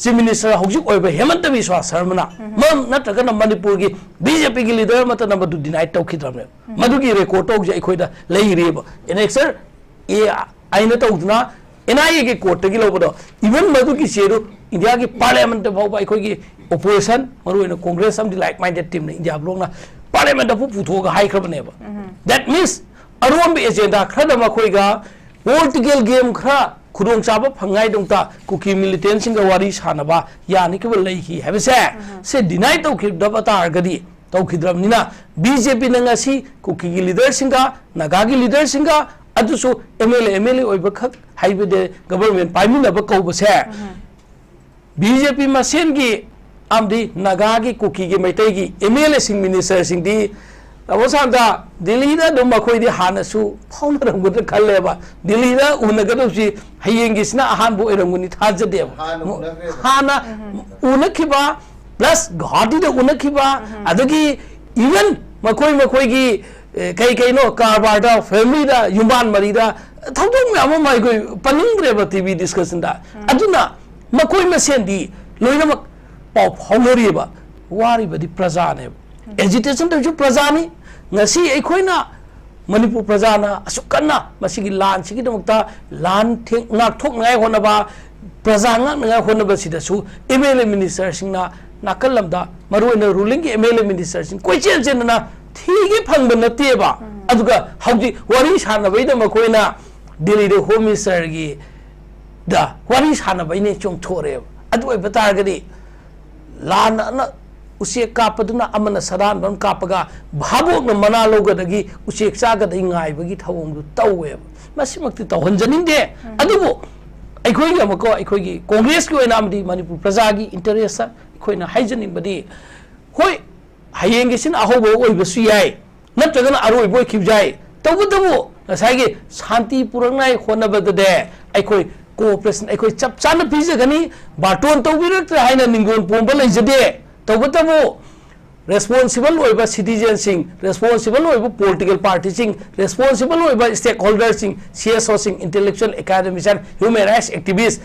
चीफ मिनिस्टर हौजिक हेमंत बिस्वा शर्मा मम नत्रगना मणिपुर की बीजेपी की लीडर मतन मदु डिनाइ तौखिदबने मदुगी रेकॉर्ड तौजे अखोइदा लेइरेब एनेक्सर ए आइना तौदना एनआईए की कोर्ट की लोबदो इवन मदु की चेरु इंडिया की पार्लियामेंट फाउबा अखोइगी ओपोजिशन मरुइना Congress some like minded team ने इंडिया ब्लॉकना पार्लियामेंट पुथोगा हाइख्रबनेबा दैट मीन्स अरोम एजेंडा खरद मखोइगा पॉलिटिकल गेम खरा खुदोंग चाबा फंगाई दोंता कुकी मिलिटेंट सिंगा वारी सानबा यानि केवल लैखि हेबसे से डिनाइ तौखिदबा तारगदी तौखिद्रबनिना बीजेपी नंगासी कुकी की लीडर सिंगा नागा की लीडर सिंगा अदुसो एमएलए ओइबा खक हाइबदे गवर्नमेंट पाइमिनबा कौबसे बीजेपी मसेन की आमदी नागा की कुकी की मैतई की एमएलए सिंह मिनिस्टर सिंह दी अवसानदा दिल्ली दा दम मखोई दी हानसु फाउनरंगुद खल्लेबा दिल्ली दा उनगदुसी हयेंगिसना अहानबो एरंगुनी थाजदेब हाना उनखिबा प्लस घाटी दा उनखिबा अदगी इवन मखोई मखोई की कई कई नो कारबार दा फैमिली दा युमान मरी दा थौदों में अमा माई कोई पनिंग्रेबा टीवी डिस्कशन दा अदुना मखोई मसेंदी लोइनमक पाव फाउनरीबा वारिबदी प्रजाने agitation तजु प्रजानी ngasi aikoina manipur praja na asukana masigi lan sigi damukta lan thing ngak thok ngai honaba praja ngak ngai honaba sida su MLA minister singna nakalamda maruina ruling ki MLA minister sing koi chen chen na thigi phangba nate ba aduga hauji wari sana baida makoina delhi de home minister gi da wari sana baine chong thore adu bata gadi lan na उसे कापदुना अमन सदान बन कापगा भाबोक न मना लोगदगी उसे चागद इंगाइबगी थवंगदु तौवे मसिमक्ति तौहनजनिंदे अदुबो अखोई अमको अखोई कांग्रेस की ओइनामदी मणिपुर प्रजा की इंटरेस्ट अखोइना हाइजनिंगबदी होय हयेंगिसिन अहोबो ओइबसु याय नत्रगन अरोइबो खिबजाय तौबदबो नसाइगे शांति पुरंगनाय होनबददे अखोई कोऑपरेशन अखोई चपचान पिजगनी बाटोन तौबिरक हाइना निंगोन पोंबा लेजदे तबतबो रेस्पॉन्सिबल होइबा सिटीजन सिंह रेस्पॉन्सिबल होइबा पॉलिटिकल पार्टी सिंह रेस्पॉन्सिबल होइबा स्टेक होल्डर सिंह सीएसओ सिंह intellectual academician human rights activist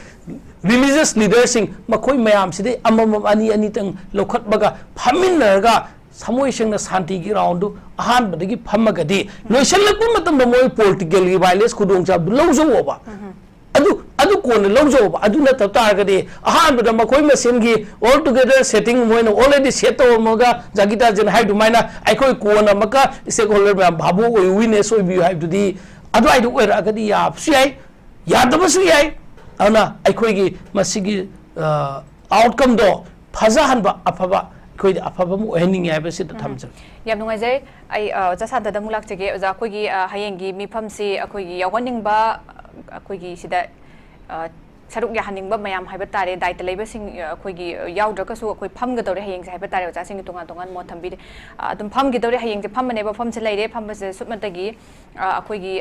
religious leader सिंह मखोई मयाम सिदे अमम अनि अनि तंग लोखतबगा फमिनरगा समोय सिंहना शांति की राउंड अहान बदगी फमगदी लोइसलकु मतम मोय पॉलिटिकल की वायलेंस खुदोंचा लौजोबा अदु कोन लौजोबा अदु न ततारगदे अहान बद मखोई मसेनगी ऑल टुगेदर सेटिंग मोइन ऑलरेडी सेट तोमगा जागिता जन हाइ दुमाइना आइखोई कोन मका स्टेक होल्डर बा भाबो ओइ विनेस ओइ बि हाइ दुदी अदु आइदु ओइरागदी यापसु याइ यादबसु याइ अना आइखोईगी मसिगी आउटकम दो फजाहनबा अफबा कोई अफबा मु ओहनिंग याइ बसे थमज याम नुंगाइजै आई जसादा द मुलाक चगे ओजा कोइगी हयेंगी मिफमसी अखोइगी यावनिंगबा अखोइगी सिदा सरुक याहनिंगबा मयाम हाइबा तारे दाइट लेबसिंग अखोइगी याउद्रकसु अखोइ फमगदौरे हयेंग हाइबा तारे ओजा सिंग तोंगा तोंगा मो थंबि अदुम फमगिदौरे हयेंग जे फमनेबा फमसे लेरे फमबसे सुमतगी अखोइगी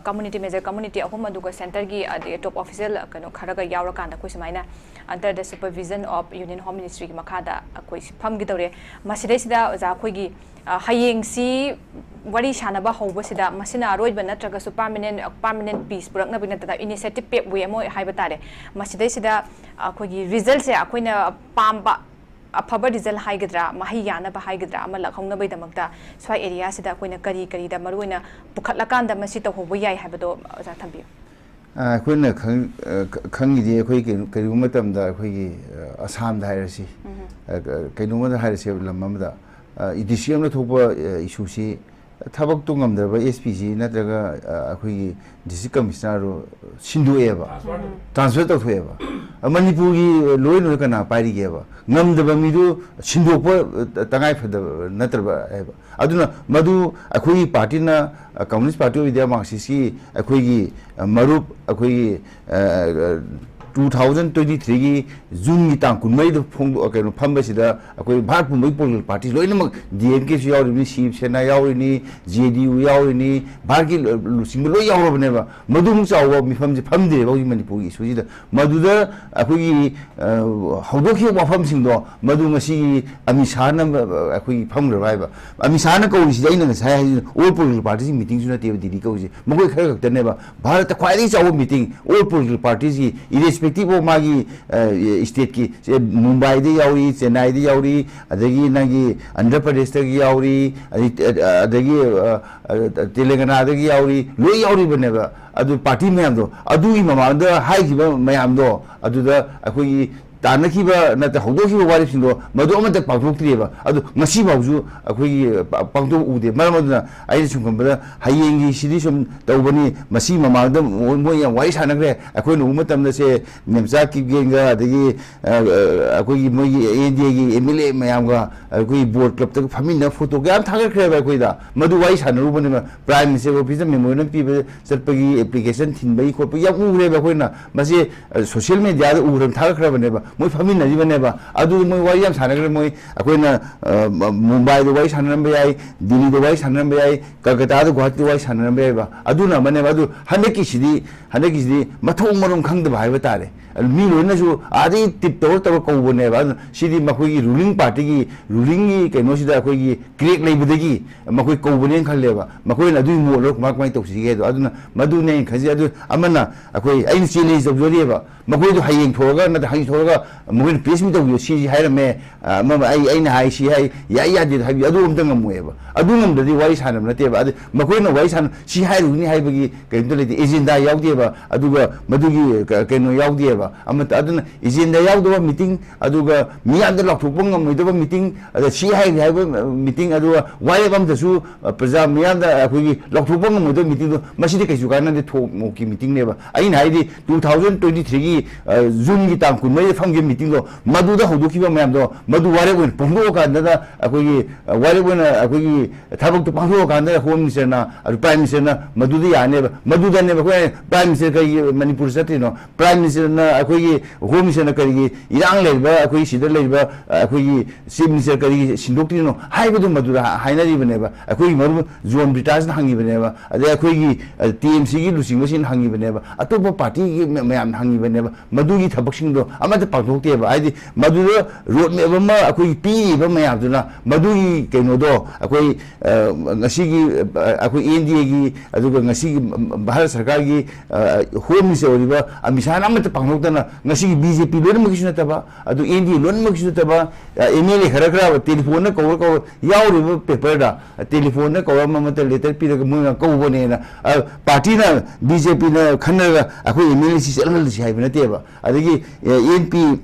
कम्युनिटी मेजर कम्युनिटी अहुम अदुगा सेंटर की टॉप ऑफिशियल कनो खरगा यावरकांदा कोइ समाइना under the supervision of union home ministry की मखादा अखोइ फमगिदौरे मसिदैसिदा ओजा अखोइगी हयेंगसी वरी सानबा हौबसिदा मसिना अरोइबा नत्रगसु परमानेंट पीस पुरकनबि नतदा इनिशिएटिव पे वे मो हाइबा तारे मसिदैसिदा अखोइगी रिजल्ट से अखोइना पाम्बा अफब रिजल्ट हाइगद्रा महि यानबा हाइगद्रा अमा लखौनबै दमकता स्वाइ एरिया सिदा अखोइना करी करी दा मरुइना पुखतलकांदा मसि तौहोबो याइ हाइबदो ओजा थंबियो अखोइना खंगिदि अखोइ करिगु मतमदा अखोइगी असम दा हाइरसि कइनुमदा हाइरसि लममदा इडिसियम न थोप इशूसी थबक तो ngमदबा एसपीसी नत्रगा अखोइगी डिस्ट्रिक्ट कमिश्नर सिंदुएबा ट्रांसफर तौथोएबा मणिपुर की लोय नो कना पाइरिगेबा ngमदबा मिदु सिंदोप तंगाइ फद नत्रबा एबा अदुना मदु अखोइगी पार्टी ना communist party of India Marxist की अखोइगी मरुप अखोइगी 2023 की जून की तांग कुनमई द फोंग कनो फंबसिदा अखोइ भारत पुमई पोलिटिकल पार्टी लोइनमक डीएमके सु यावरिनि शिवसेना यावरिनि जेडीयू यावरिनि भारत की लुसिंग लो यावरबनेबा मदुम चाव मिफम जे फमदे बाउजी मणिपुर की सुजिदा मदुदा अखोइ हौदोखि वाफम सिंदो मदु मसी अमिशान अखोइ फमग्रबाइबा अमिशान कौरिसि आइना Sai all political party meeting सुना टेब दीदी कौजी मगोइ खर खतनेबा भारत ख्वाइदि चाव मीटिंग ऑल पोलिटिकल पार्टी की इरेस्पेक्टिव ऑफ मागी स्टेट की मुंबई दे यावरी चेन्नई दे यावरी अदगी नागी आंध्र प्रदेश दे यावरी अदगी तेलंगाना दे यावरी लोई यावरी बनेबा अदु पार्टी मैम दो अदु की ममांद हाइखिबा मैम दो अदुदा अखोई तानखिबा नत हौदोखिबा वारिसिंदो मदु अमत पाथोक्त्रिबा अदु ngasi बावजु अखोई पांगतो उदे मरमदना आइ सुंगमबदा हयेंगी सिदि सुम तौबनी मसी ममांद मोय वाइ सानग्रे अखोई नु मतमदा से मेमचा की गेंगा अदगी अखोई मोय एनडीए की एमएलए मयामगा अखोई बोर्ड क्लब तक फमिना फोटो गयाम थागरख्रेबा अखोइदा मदु वाइ सानरुबने प्राइम मिनिस्टर ऑफिस मेमोरेंडम पीबे चटपगी एप्लीकेशन थिनबई खोपई या उरेबा अखोइना मसे सोशल मीडिया दा उरम थागरख्रेबनेबा moi family na jiba ne ba adu moi wai yam sanagre moi akoi na Mumbai do wai sanan be ai Delhi do wai sanan be ai Kolkata do Guwahati wai sanan be ai ba adu na mane ba adu hane ki sidi mathong marom khang da bai ba tare mi lo na su adi tip to ko bone ba sidi makoi ruling party ki ruling gi ke no sida akoi gi crack lei bu de gi makoi ko bone khal le ba makoi na du mo lo mak mai to si ge do adu na madu ne khaji adu amana akoi ai si le job jori ba makoi do hayeng thoga na hayeng thoga moi peace mi to yo si hai me ma ai na hai si hai ya di hai adu um dang mo ba adu ngam da di wai sanam na te ba adu makoi na wai san si hai ru ni hai ba gi ke to le agenda yaw de ba adu ga madu gi ke no yaw de ba amata aduna agenda yaw do meeting adu ga mi and lok thuk ngam mo do meeting adu si hai ba meeting adu wai bam da su praja mi and akoi gi lok thuk ngam mo do meeting do masi de ke su ka na de thok mo ki meeting ne ba ai na hai di 2023 gi June gi tang kun mai phang gi meeting do madu da hodu ki ba mayam do madu ware wen pongdo ka na da akoi gi ware wen akoi gi thabak to pangdo ka na home minister na adu prime minister na madu di ya ne ba madu da ne ba ko prime minister ka Manipur sati no prime minister na akoi gi home minister na ka gi irang le ba akoi sidar le ba akoi gi chief minister ka gi sindok ti no hai ba do madu da hai na ri ba ne ba akoi gi maru zone britas na hangi ba ne ba ade akoi gi TMC gi lusing machine hangi ba ne ba atopa party gi mayam hangi ba ne ba madu gi thabak sing do amata pakthok te ba ai di madu road me ba ma akoi pi ba mayam du na madu gi keno do akoi ngasi gi akoi NDA gi adu ga ngasi gi Bharat Sarkar gi home minister ori ba amishan amata pakthok ta na ngasi gi BJP lon ma kisna ta ba adu NDA lon ma kisna ta ba MLA khara khara telephone na ko yaw ri ba paper da telephone na ko ma mata letter pi da mo ko bo ne na party na BJP na khanna akoi MLA si selal si hai ba na te ba adagi NP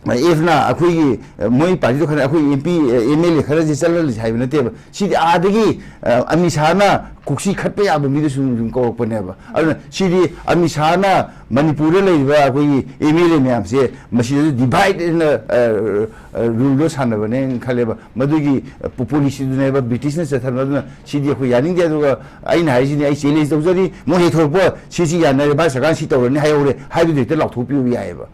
if na akoi moi party to khana akoi MP MLA khara ji selal si hai ba na te ba si adagi amishana kuksi khatpe ya ba mi de sum ko ko ne ba aduna si di amishana Manipur le ba akoi MLA myam se masi divide in rule san ba ne khale ba madugi policy du ne ba British ne sa thana na si di akoi yaning de du ai na hai ji ni ai chele do jari mo he thor po si ya na ba sa kan si to ne hai ore hai du de lok thu pi bi ya ba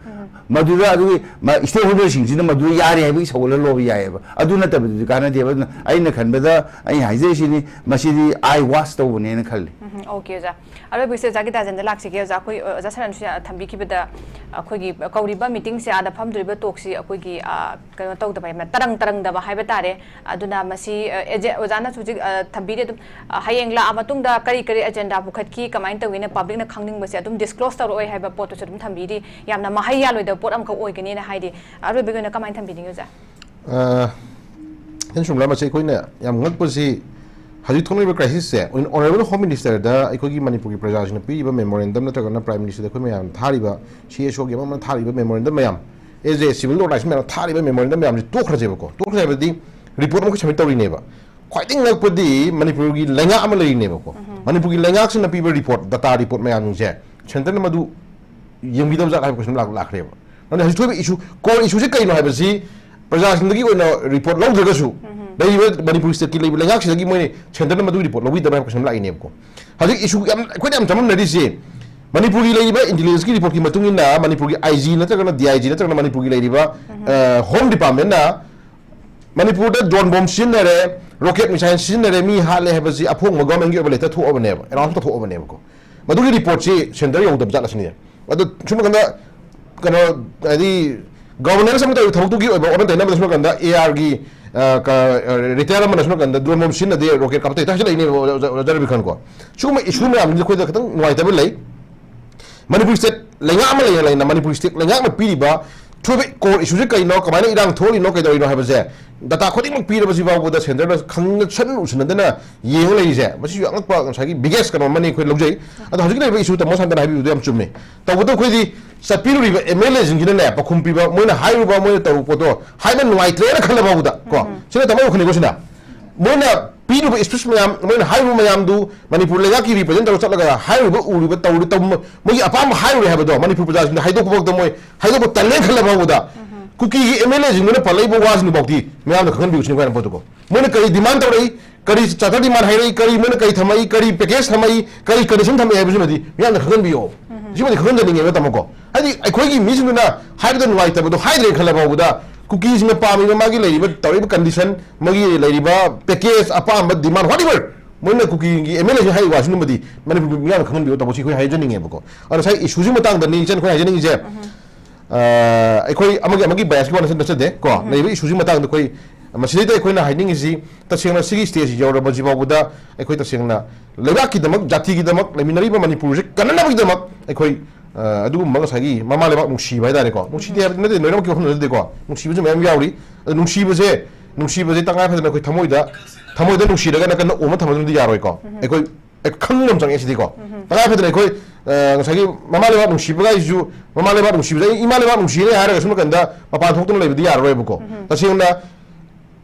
madura adu ma stakeholder sing sin madu yare hai bi sawla lo bi ya ba adu na ta ba du kana de ba ai na khan ba da ai hai je si ni masi di I was to ne na khale okay ja aro bi se jagi da jen da lak si ge ja koi ja saran su thambi ki bada akoi gi kauri ba meeting se ada pham duri ba tok si akoi gi ka to da ba tarang da ba hai ba tare aduna masi ojana su thambi de hayeng la amatung da kari agenda bu khat ki kamain to wina public na khangning ba se adum disclose tar oi hai ba pot su dum thambi di yamna mahai ya loi da pot am ka oi gani na hai di aro bi na kamain thambi ding ja hen sum la ma se koi na yam ngat pu si Haju thongi ba crisis se honorable home minister da ikogi Manipur ki praja jina pi ba memorandum na tagana prime minister da ko mayam thari ba CSO ge ma thari ba memorandum mayam as a civil organization ma thari ba memorandum mayam to khra je ba ko to khra ba di report ma ko submit tawri ne ba khwaiting lak pa di Manipur gi lenga ama lai ne ba ko Manipur gi lenga sin na pi ba report data report mayam je center na madu yembi dam za ka question lak lak re ba na haju thoi issue core issue se kai no ha ba si praja sin gi ko na report law daga su Manipur state ki level ngak sigi moi center na madu report lowi da ba question la ine ko haji issue ko am tamam na ri se Manipur gi leiba intelligence ki report ki matung ina Manipur gi IG na tagana DIG na tagana Manipur gi leiba home department na Manipur da drone bomb sin na re rocket missile sin na re mi ha le ha si aphong ma government gi obale ta thu obane ba around ta thu obane ko madu gi report si center yo da jala sini adu chuma kanda kana adi governor sam ta thawtu gi oba oban ta na chuma kanda AR gi retire mana sunu kan drone bomb sin na de rocket kapte ta chila ini jar bi khan ko chuma issue me amni khoi da khatang noi ta lai Manipur state lenga ma lai na Manipur state lenga ma pi ba thobe core issue je kai no ka bana irang tholi no kai doi no ha ba je data khodi mak pi ba si ba da center da khang chan usan da na yeng lai je ma si yang pa sa gi biggest kan mani khoi lojai ado hajik lai issue ta mo san da ha bi du am chumme ta bo khoi di sapiru ri MLA jing gi na pa khum pi ba mo na hai ru ba mo ta po to hai ban wai tre na khala ba da ko sina ta mo khani ko sina mo na pi ru speech mayam mo na hai ru mayam du Manipur lega ki represent ta chala ga hai ru ba u ru ba ta ru ta mo gi apam hai ru ha ba do Manipur praja hai do ko mo hai do ko tale khala ba da kuki gi MLA jing na palai bo was ni bokti mayam da khan bi usni ko na po to ko mo na kai demand ta rai kari chata demand hai rai kari mo na kai thamai kari package thamai kari condition thamai hai bu na di mayam da khan bi yo सिमदि खंजनिंगे बे तमको हादि अखोगी मिसिनुना हाइबद नुवाइतबदो हाइद्रे खलबाबुदा कुकीज में पामी में मागी लेरिबा तौरिबा कंडीशन मगी लेरिबा पैकेज अपाम डिमांड व्हाटएवर मोइना कुकी की एमएलए से हाइ वासनु मदि माने मिया खंगन बियो तबो खoi हाइजनिंगे बको और साइ इशूजि मतंग दनि इचन खoi हाइजनिंग जे अखोई अमगी बायस को नसन दे को लेबि इशूजि मतंग द खoi मसिदे अखोइना हाइनिंग इसी तसेंगना सिगी स्टेज यौरबा जिबाबुदा अखोइ तसेंगना लेबा की दमक जाति की दमक लेमिनरिबा मणिपुर से कन्नना बि दमक अखोइ अदुगुम्बा सागी ममा लेबा नुसीबा हाइदारे को नुसीदे नदे नोइरम की होन नदे को नुसीबजे मयम याउरी नुसीबजे तंगाय फदना अखोइ थमोइदा नुसीरगा नकन ओमा थमदुदि यारोय को अखोइ खंगम चंगे सिदि को तंगाय फदना अखोइ सागी ममा लेबा नुसीबगा इजु ममा लेबा नुसीबजे इमा लेबा नुसीरे हारगा सुम कंदा मपा थोक्तुन लेबदि यारोय बको तसेंगना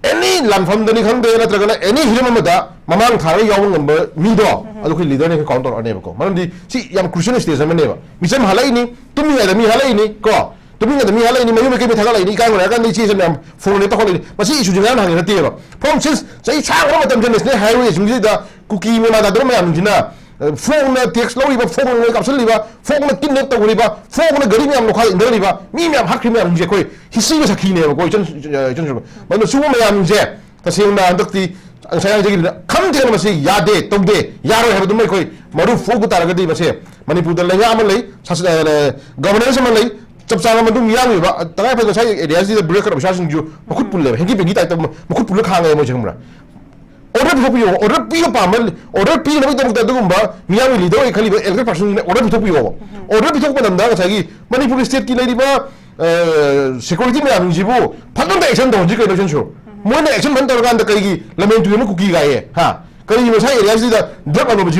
एनी लानफम दनी खंदे नत्रगना एनी हिरम मदा ममांग थारे यावं नंबर मीदो अदु खि लीडर ने काउंटर अने बको मरमदि सी याम क्रुशियल स्टेज अमनेबा मिसम हलाइनी तुमि या दमी हलाइनी को तुमि या दमी हलाइनी मयु मेके थागा लाइनी का गरा गन ची सम फोन ने तखोले मसी इशु जिना हांगे नतेबा फ्रॉम सिंस सही छाग मतम जननेशनल हाईवे जिंगि दा कुकी मे मादा दम याम जिना फोन टेक्स लौरिबा फोन ने कापसलिबा फोन ने किडनैप तौरिबा फोन ने गरी म्याम लोखा इंदरिबा मी म्याम हाखि म्याम जे कोइ हिस्ट्री सखीने को इचन मनो सुम म्याम जे तसेंगना अंदक्ति अंसाय जगी खमते मसे यादे तौदे यारो हेबदुम कोइ मरु फोगु तारगदि मसे मणिपुर द लेया अमन लई गवर्नेंस अमन लई चपचाम मदुम यामिबा तगाय फद साइ एरिया जि ब्रेक कर बिशासिंग जु मखुत पुल्ले हेंगी बेगी ताइ मखुत पुल्ले खांगे मो जंगरा ऑर्डर पियो पामल ऑर्डर पी नबि तमक दगुम्बा मियामी लीडर ए खलिबा एल्डर पर्सन ने ऑर्डर पियो ऑर्डर पियो बनदा सागी मणिपुर स्टेट की लेरिबा सिक्योरिटी म्याम जिबु फदन एक्शन दो जि कइनो जंसु मोने एक्शन बन तोरगान द कइगी लमेन तुयम कुकी गाये हा कइ मसाइ एरिया जि द ड्रग अनो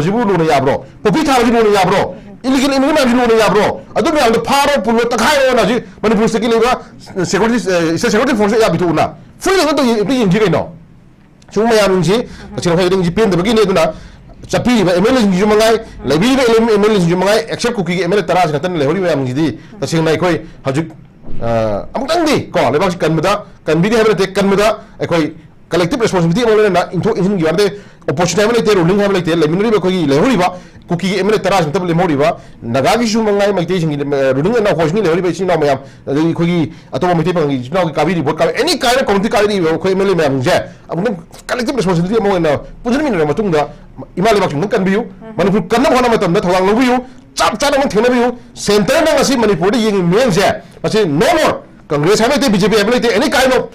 जिबु लो ने याब्रो पपी थाबि लो ने याब्रो इलीगल इमिग्रेंट लो ने याब्रो अदु म्याम द फारो पुलो तखायो ना जि मणिपुर स्टेट की लेबा सिक्योरिटी फोर्स या बितुना फुल ने तो ये जि कइनो chung mayam ji ching hai ding ji pen de bagi ne duna chapi ba ml ji mangai lebi ba ml ji mangai except cookie ml tara ji tan le hori mayam ji di ta sing nai khoi hajik amutang di ko le ba kan muda kan bi de ha te kan muda khoi collective responsibility mo le na into in gi warde opportunity le te ruling ha le te le minori ba khoi le hori ba cookie ml tara ji tab le mori ba naga gi ju mangai mai te jing ruling na khoi ni le hori ba chi na mayam khoi ato mai te bang ji na ka bi report ka any kind of community ka ri khoi ml mayam je abun collective responsibility mo na pujani min na matung da imali bak nung kan biu manipur kan na hona matam da thawang lo biu chap chap mo thena biu center na ngasi manipur de yeng men je masi no more congress ha te bjp ability any kind of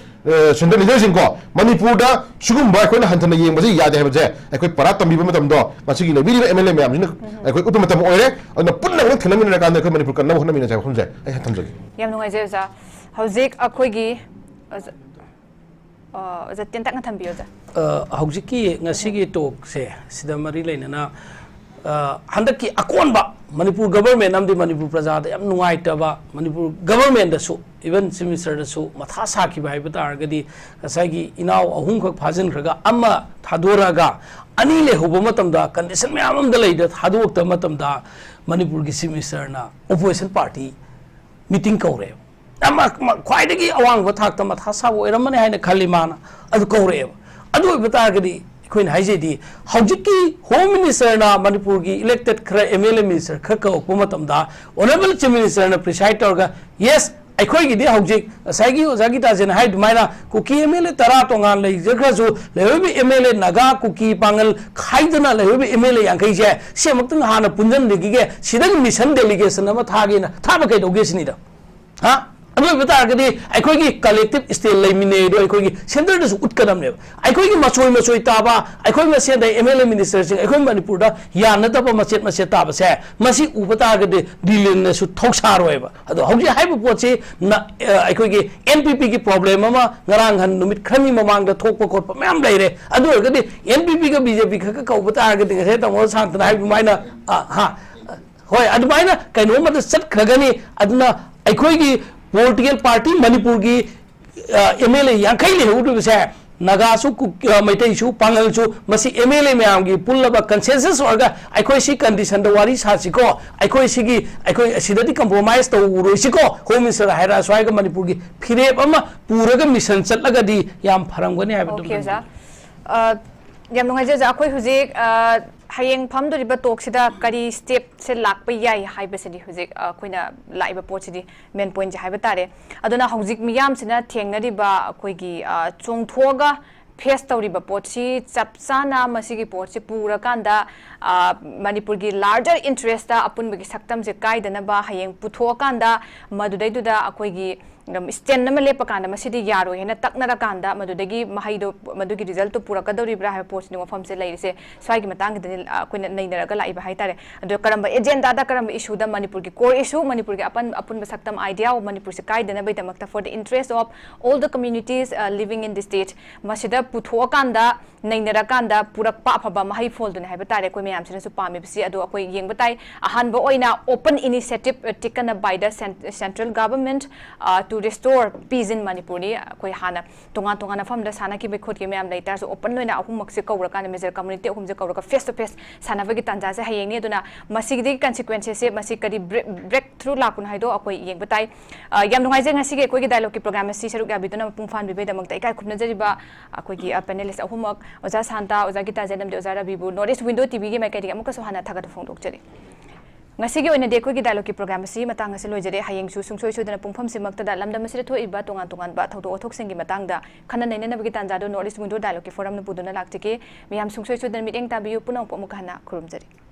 central leadership ko manipur da sugum ba ko na hanthana yeng masi ya de ha je ai para tambi ba matam do masi gi lebi mla me am ni ai ko utu matam oire na punna mo thena min na kan da ko manipur kan na hona min na ja khum je ai ha tham je yam nungai je za hauzik akhoi gi za tentak na thambiyo za hauzik ki ngasi gi talk se sida mari lainana handaki akonba manipur government amdi manipur praja da yam nungai ta ba manipur government da su even chief minister da su matha saki bai ba tar gadi kasai gi inaw ahum khak phajin khraga amma thadora ga ani le hobo matam da condition me amam da leida thadok ta matam da manipur gi chief minister na opposition party meeting kaure amma khwaidagi awang ba thak ta matha sa bo eram ne haina khali mana adu kaure adu ba tar gadi कोइन हाइजेदी हौजिकी home minister ना मणिपुर की elected खरा MLA minister खका उपमतमदा honourable chief minister ना preside तौरगा यस अखोई गिदी हौजिक साइगी ओजागी ताजेन हाइड माइना कुकी एमएलए तरा तोंगान ले जखराजु लेबे एमएलए नगा कुकी पांगल खाइदना लेबे एमएलए यांखै जे सेमक्तन हाना पुंजन दिगिगे सिदन मिशन डेलीगेशन अमा थागेना थाबा कै दोगेसनिदा हा अदु बतागदी अखोई कलेक्टिव स्टेट लेमिने दो अखोई सेंटर दसु उत्कदम ने अखोई मचोई ताबा अखोई मसे द एमएलए मिनिस्टर से अखोई मणिपुर दा यान तब मचेत मसे ताबा से मसी उबतागदी दिलेन ने सु थौसारोयबा अदु हौजी हाइबो पोचे अखोई एनपीपी की प्रॉब्लम अमा ngरang han numit khami mamang da thokpa khotpa ma'am लेरे अदु गदी एनपीपी का बीजेपी खक कौबतागदी गसे तमो सांतना हाइबो माइना हा होय अदु माइना कैनो मत सट खगनी अदुना अखोई पोलिटिकल पार्टी मणिपुर की एमएलए यांखै लेहुदु से नगासु मैतैसु पांगलसु मसी एमएलए मैम की पुल्लबा कंसेंसस ओरगा अखोई सी कंडीशन द वारी सासिको अखोई सिगी अखोई सिदति कंप्रोमाइज तो उरोसिको होम मिनिस्टर हायरा स्वाइगा मणिपुर की फिरेप अमा पूरगा मिशन चलगदी याम फरमगनी हाबदु ओके जा याम नुंगाजे जा अखोई हुजिक hayeng phamdoriba toksida kari step se lakpa yai haibasidi hujik koina laiba pochidi main point ja haiba tare aduna hujik miyam sina thengnariba koigi chongthoga face tawriba potsi chapchana masigi potsi pura kanda manipur gi larger interest da apun bagi saktam je kaidana ba hayeng putho kanda madudai duda akoigi stand nama lepa kanda masidi yaro hena taknara kanda madudagi mahaido madugi result to pura kadoribra ha post ni form se laise swai gi matang gi koina nainara ga laiba haitare ado karamba agenda da karamba issue da manipur gi core issue manipur gi apun saktam idea of manipur se kaidana bai damakta for the interest of all the communities living in the state masida putho kanda nainara kanda purak pa phaba mahai folduna haiba tare koi mayam sina su pami bisi ado akoi yengba tai ahan ba oina open initiative taken by the central government to restore peace in Manipur ni koi hana tonga fam da sana ki be khot ki mayam later so open noina ahum mak se kawra kan major community ahum je kawra face to face sana ba gi tanja se hayeng ni aduna masig di consequences se masig kadi breakthrough la kun haido akoi yengba tai yam nungai je ngasi ge koi gi dialogue ki program si saruk ya biduna pung fan bi be damak tai kai khupna jariba akoi gi panelist ahumak oja santa oja gita janam de oja rabibu northeast window tv gi mai kai amuk so hana thaga phong dok jari ngasi gi oina de ko gi dialogue ki program si matang ase lojare hayeng su sungsoi sodana pungpham simak ta lamdam sire thoi ba tongan ba thodo othok sing gi matang da khana naina na gi tanja do northeast window dialogue ki forum nu puduna laktike miyam sungsoi sodana miteng tabiu punong pomuk hana khurum jari